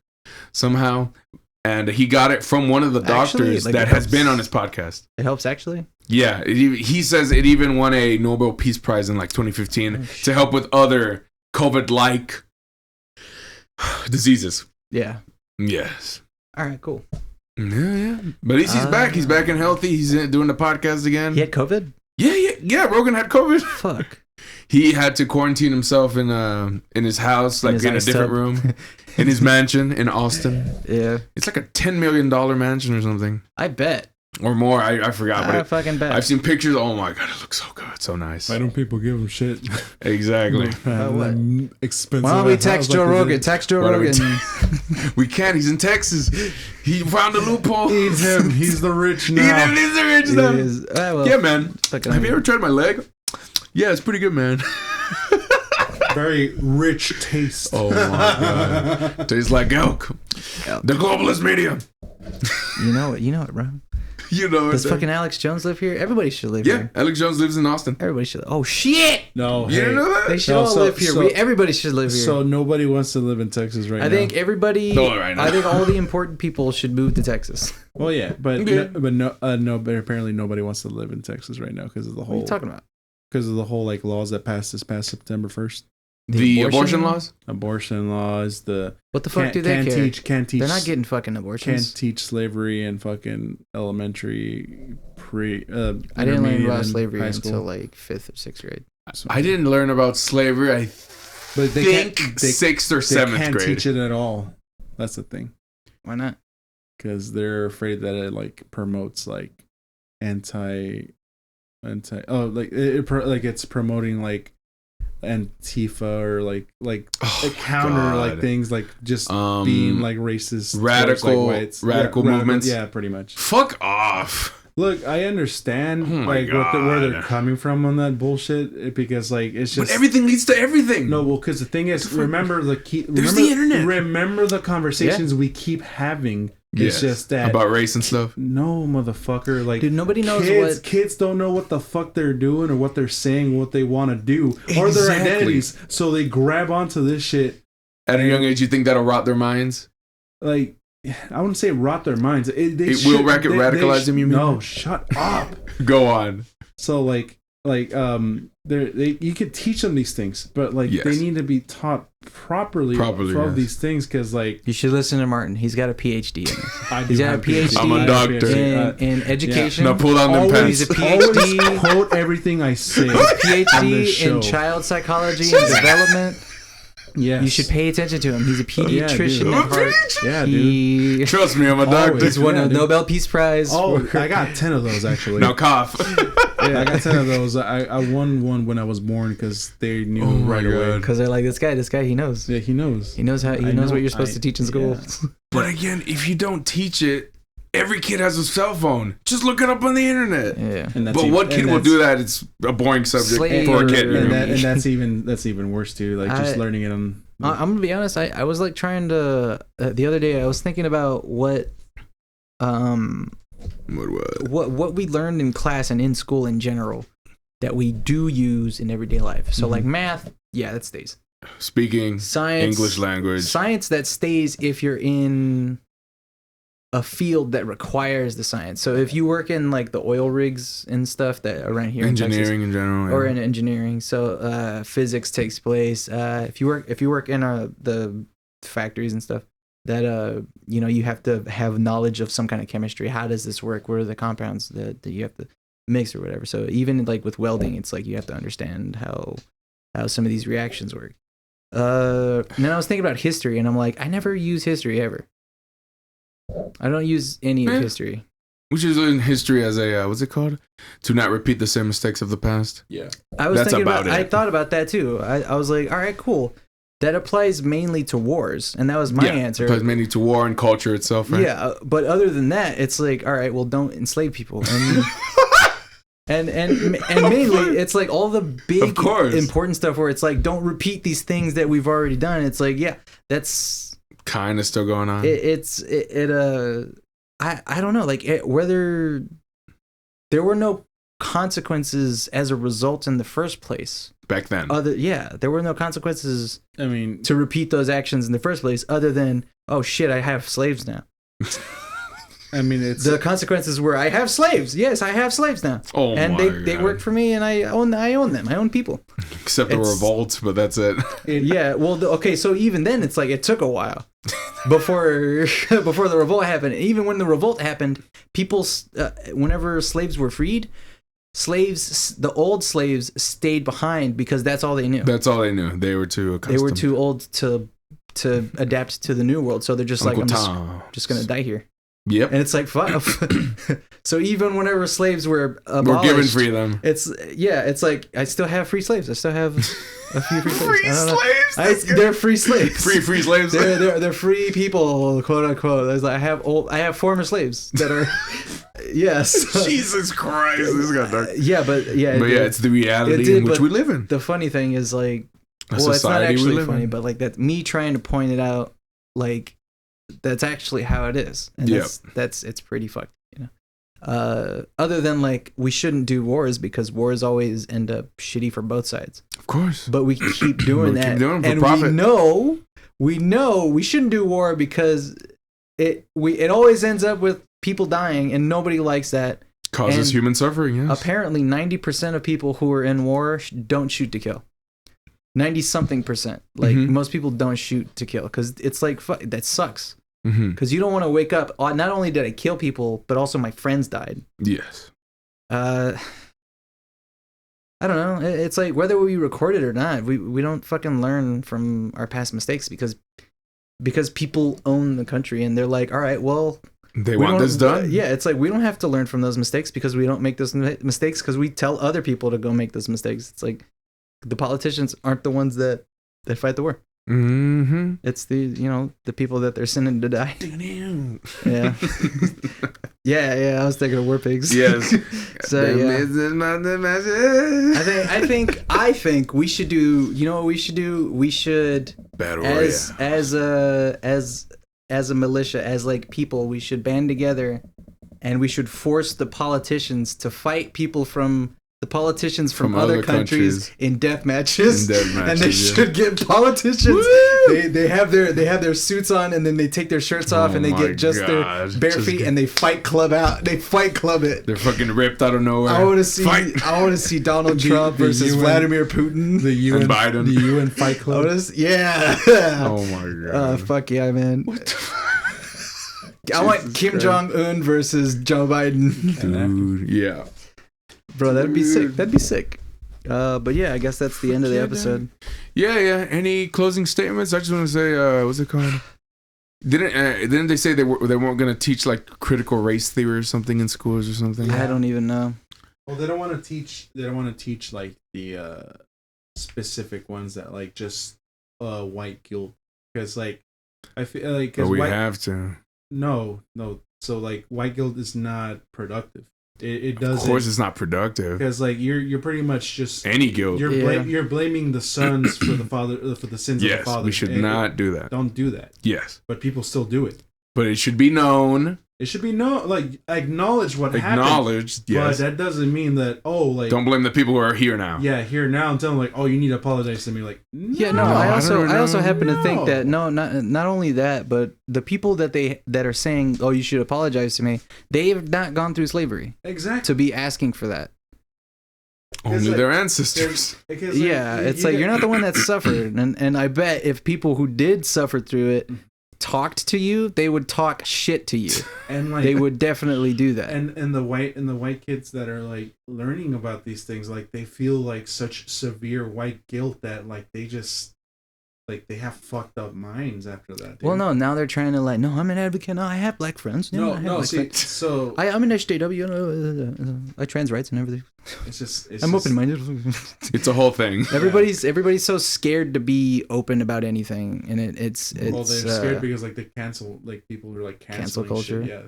somehow. And he got it from one of the Actually, doctors like, that it has helps. been on his podcast. It helps actually. Yeah, he says it even won a Nobel Peace Prize in like 2015 Oh, to help with other COVID-like diseases. Yeah. Yes. All right. Cool. Yeah. But he's back. He's back and healthy. He's doing the podcast again. He had COVID. Yeah. Rogan had COVID. Fuck. He had to quarantine himself in his house, like his in a ice different tub. room, in his mansion in Austin. Yeah. It's like a $10 million mansion or something, I bet. or more. I forgot, I but fucking bet. I've seen pictures. Oh my god, it looks so good, so nice. Why don't people give him shit? Exactly. what? Expensive. Why don't we ass text house Joe like this. Rogan? Text Joe Why don't we Rogan. We can't. He's in Texas. He found a loophole. Eat him. He's the rich He now. is the rich It now. is- well, Yeah, man. fucking- Have you ever tried my leg? Yeah, it's pretty good, man. Very rich taste. Oh my god, tastes like elk. Elk. The globalist media. You know it, bro. You know it. Does fucking Alex Jones live here? Everybody should live Yeah, here. Alex Jones lives in Austin. Everybody should. Oh shit! No, You didn't know that? They should No, all so- live here. so- Everybody should live here. So nobody wants to live in Texas right now. I think everybody. Don't right now. I think all the important people should move to Texas. Well, yeah, but Okay. but apparently nobody wants to live in Texas right now because of the What are whole you talking about? like laws that passed this past September 1st. The abortion laws? Abortion laws. The What the fuck do they care? Can't teach. They're not getting fucking Can't abortions. teach slavery in fucking elementary, I didn't learn intermediate, about and slavery high school. until like 5th or 6th grade. I didn't learn about slavery. I But they think can't. They, 6th or they 7th can't grade. teach it at all. That's the thing, Why not? because they're afraid that it like promotes like anti. Oh, like like it's promoting like Antifa or like Oh, counter God. like things like just Um, being like racist towards, radical- like, whites. radical movements? Yeah, pretty much. Fuck off. Look, I understand Oh my like where they're God. coming from on that bullshit because like it's But just everything leads to everything. no. Well, because the thing is, remember the internet. Remember the conversations we keep having. It's just that about race and stuff. no, motherfucker. Like, Dude, nobody knows what. kids don't know what the fuck they're doing or what they're saying, what they want to do, or their Exactly. identities. So they grab onto this shit. At a young age, you think that'll rot their minds? Like, I wouldn't say rot their minds. It will radicalize them, you mean? No, shut up. Go on. So you could teach them these things, but like Yes. they need to be taught properly from yes. these things because like You should listen to Martin. He's got a PhD in this. I He's do got a have PhD. I'm a doctor. in education. Now pull down them Always, pants. He's a PhD. always quote everything I say. on this PhD show. in child psychology and development. Yes. You should pay attention to him. He's a pediatrician dude. at heart. Yeah, dude. He Trust me, I'm a doctor. he's won a dude. Nobel Peace Prize. Oh, for- I got 10 of those actually. Now cough. I got 10 of those. I won one when I was born because they knew right away. Because they're like, this guy, he knows. Yeah, he knows. He knows what you're supposed to teach in school. Yeah. But again, if you don't teach it, every kid has a cell phone. Just look it up on the internet. Yeah. And But what kid will do that? It's a boring subject Slave for a kid. You And, know? that's even worse too. Like just learning it on. I'm gonna be honest. I was like trying to the other day. I was thinking about what we learned in class and in school in general that we do use in everyday life. So like math, yeah, that stays. Speaking, Science, English language. science that stays if you're in a field that requires the science. So if you work in like the oil rigs and stuff that around here in Texas, Engineering in general. or yeah. in engineering, so physics takes place. If you work in the factories and stuff, that you have to have knowledge of some kind of chemistry. How does this work? What are the compounds that you have to mix or whatever? So even like with welding, it's like you have to understand how some of these reactions work. And then I was thinking about history, and I'm like, I never use history ever. I don't use any of history. Which is in history as a what's it called? To not repeat the same mistakes of the past. Yeah. I was That's thinking about it. I thought about that too. I was like, all right, cool. That applies mainly to wars, and that was my answer. Applies mainly to war and culture itself, right? Yeah, but other than that, it's like, all right, well, don't enslave people, and mainly, it's like all the big Of course. important stuff where it's like, don't repeat these things that we've already done. It's like, yeah, that's Kind of still going on. I don't know, like whether there were no consequences as a result in the first place. Back then. There were no consequences I mean, to repeat those actions in the first place, other than, oh shit, I have slaves now. it's The consequences were, I have slaves. Yes, I have slaves now, Oh and my they God. work for me, and I own them. I own people. Except the it's- revolt, but that's it. Yeah. Well, okay. So even then, it's like it took a while before the revolt happened. Even when the revolt happened, people, whenever slaves were freed, the old slaves stayed behind because that's all they knew. That's all they knew. They were too accustomed. They were too old to adapt to the new world, so they're just Uncle like, Tom. just gonna die here. Yep. And it's like, fuck. So even whenever slaves were abolished, We're given freedom. it's like I still have free slaves. I still have a few free slaves. Free I don't know. slaves? That's good. They're free slaves. Free slaves. They're free people, quote unquote. There's like, I have former slaves that are yes. Jesus Christ, this got dark. Yeah, but It's the reality did, in which but we live in. the funny thing is like, A well, it's not society we actually live funny, in. but like that me trying to point it out, like that's actually how it is, and Yep. that's it's pretty fucked, you know. Other than like we shouldn't do wars because wars always end up shitty for both sides, Of course. but we keep doing We keep that, doing it for and profit. we know we shouldn't do war because it always ends up with people dying, and nobody likes that. Causes and human suffering, yes. Apparently, 90% of people who are in war don't shoot to kill. 90-something%. Like Mhm. most people don't shoot to kill because it's like that sucks. Mm-hmm. Because you don't want to wake up. Not only did I kill people, but also my friends died. Yes. I don't know. It's like whether we record it or not, we don't fucking learn from our past mistakes because people own the country and they're like, all right, well, They we want don't- this done? Yeah, it's like we don't have to learn from those mistakes because we don't make those mistakes because we tell other people to go make those mistakes. It's like the politicians aren't the ones that fight the war. Mm-hmm. It's the people that they're sending to die. Yeah. Yeah, I was thinking of war pigs. Yes. So yeah. I think we should do. You know what we should do? We should Battle as Royale. as a militia, as like people, we should band together, and we should force the politicians to fight people from from other countries in death matches. And they should get politicians. They have their suits on, and then they take their shirts off, and they get just their bare feet, and they fight club out. They fight club it. They're fucking ripped out of nowhere. I want to see Donald Trump the versus UN Vladimir Putin. the UN And Biden. the UN Fight Club. Yeah. Oh my god. Fuck yeah, man. I want Kim Jong-un versus Joe Biden. Dude, yeah. Bro, that'd be sick. That'd be sick. But yeah, I guess that's the end of the episode. Yeah. Any closing statements? I just want to say, what's it called? Didn't they say they weren't going to teach like critical race theory or something in schools or something? I don't even know. Well, they don't want to teach. They don't want to teach like the specific ones that like just white guilt, because like I feel like but we have to. No. So like white guilt is not productive. It doesn't. Of course, it's not productive. Because like you're pretty much just any guilt. You're blaming the sons for the father for the sins of the father. Yes, we should not do that. Don't do that. Yes, but people still do it. But it should be known. It should be known. Like acknowledge what happened. Acknowledged. Yes. But that doesn't mean that don't blame the people who are here now. Yeah, here now and tell them like, oh, you need to apologize to me. Like, no. Yeah, no. I also happen to think that not only that, but the people that are saying, oh, you should apologize to me, they have not gone through slavery. Exactly. To be asking for that. Only their ancestors. Yeah, it's like you're not the one that suffered, and I bet if people who did suffer through it talked to you, they would talk shit to you, and like they would definitely do that. And the white kids that are like learning about these things, like they feel like such severe white guilt that like they just like they have fucked up minds after that. Dude. Well, no, now they're trying to like, no, I'm an advocate. No, I have black friends. No, so I'm an HJW. I trans rights and everything. I'm open-minded. It's a whole thing. Everybody's so scared to be open about anything, and it's well, they're scared because like they cancel, like people are like cancel culture. Shit. Yeah.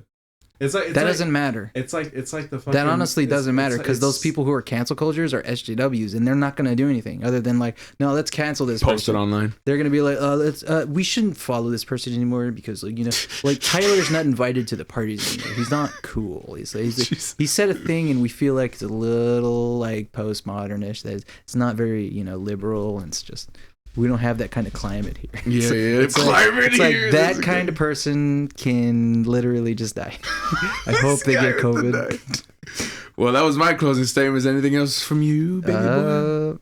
It's like that doesn't matter. It's like the fucking, that honestly doesn't matter because those people who are cancel cultures are SJWs and they're not going to do anything other than like, no, let's cancel this. Post it online. They're going to be like, we shouldn't follow this person anymore because like, you know, like Tyler's not invited to the parties anymore. He's not cool. He said a thing and we feel like it's a little like postmodernish. That it's not very, you know, liberal, and it's just. We don't have that kind of climate here. Yeah, it's climate it's here. Like that kind of person can literally just die. I hope they get COVID. Well, that was my closing statement. Is anything else from you, baby boy?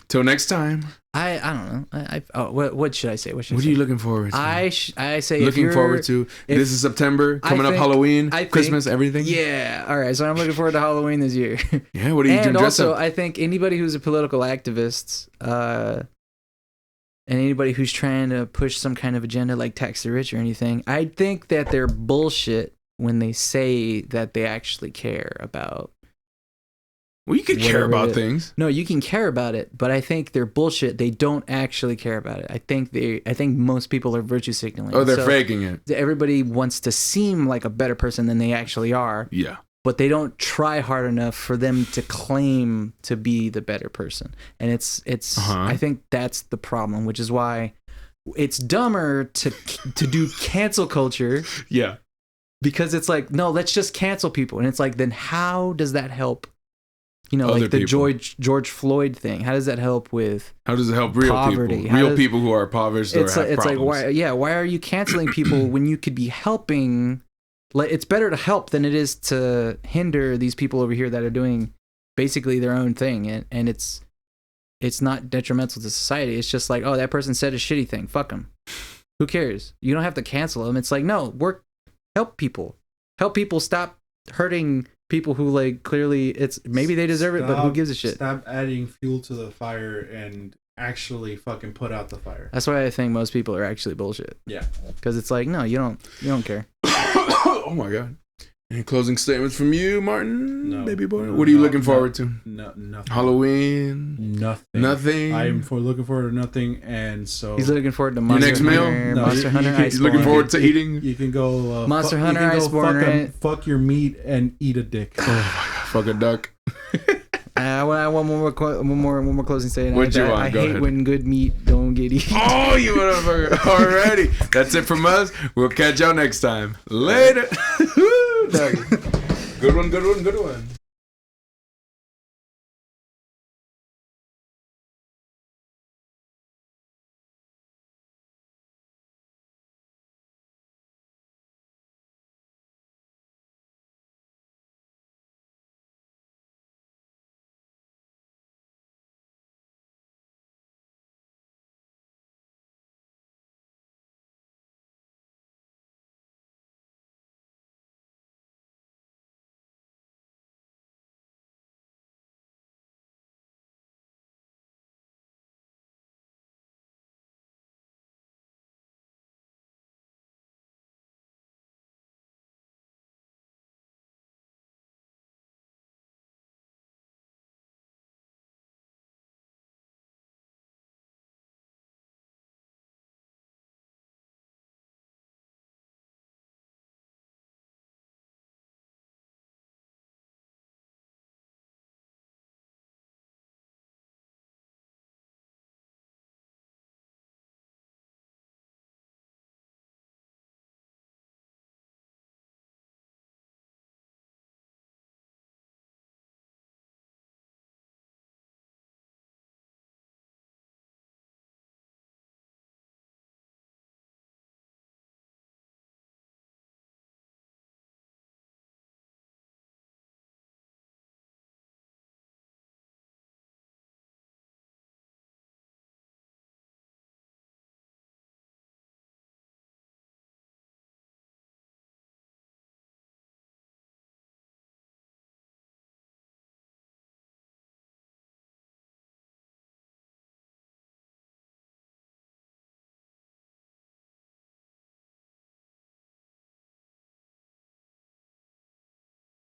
Till next time. I don't know. What should I say? What are you looking forward to? I say looking forward to. This is September coming up. Halloween, Christmas, everything. Yeah. All right. So I'm looking forward to Halloween this year. Yeah. What are you doing? And also, I think anybody who's a political activist. And anybody who's trying to push some kind of agenda like tax the rich or anything, I think that they're bullshit when they say that they actually care about. Well, you can care about things. No, you can care about it, but I think they're bullshit. They don't actually care about it. I think most people are virtue signaling. Oh, they're faking it. Everybody wants to seem like a better person than they actually are. Yeah. But they don't try hard enough for them to claim to be the better person. And it's I think that's the problem, which is why it's dumber to do cancel culture. Yeah. Because it's like, no, let's just cancel people. And it's like, then how does that help? You know, other like the people. George Floyd thing. How does that help with How does it help real poverty? people? Real people who are impoverished or have problems. It's like, why are you canceling people when you could be helping? Like, it's better to help than it is to hinder these people over here that are doing basically their own thing, and it's not detrimental to society. It's just like, oh, that person said a shitty thing. Fuck them. Who cares? You don't have to cancel them. It's like, no, help people. Help people stop hurting people who like clearly it's maybe they deserve it, but who gives a shit? Stop adding fuel to the fire and actually fucking put out the fire. That's why I think most people are actually bullshit. Yeah, because it's like, no, you don't care. Oh my god! Any closing statements from you, Martin? No, baby boy. What are you looking forward to? Nothing. Halloween. Nothing. I am looking forward to nothing, and so he's looking forward to Monster next meal. Monster Hunter Iceborne. He's looking forward to eating. You can go Monster Hunter Iceborne. Right? Fuck your meat and eat a dick. Oh, fuck a duck. I want one more closing statement. What you want? I Go hate ahead. When good meat don't get eaten. Oh, you motherfucker! Alrighty, that's it from us. We'll catch y'all next time. Later. Good one.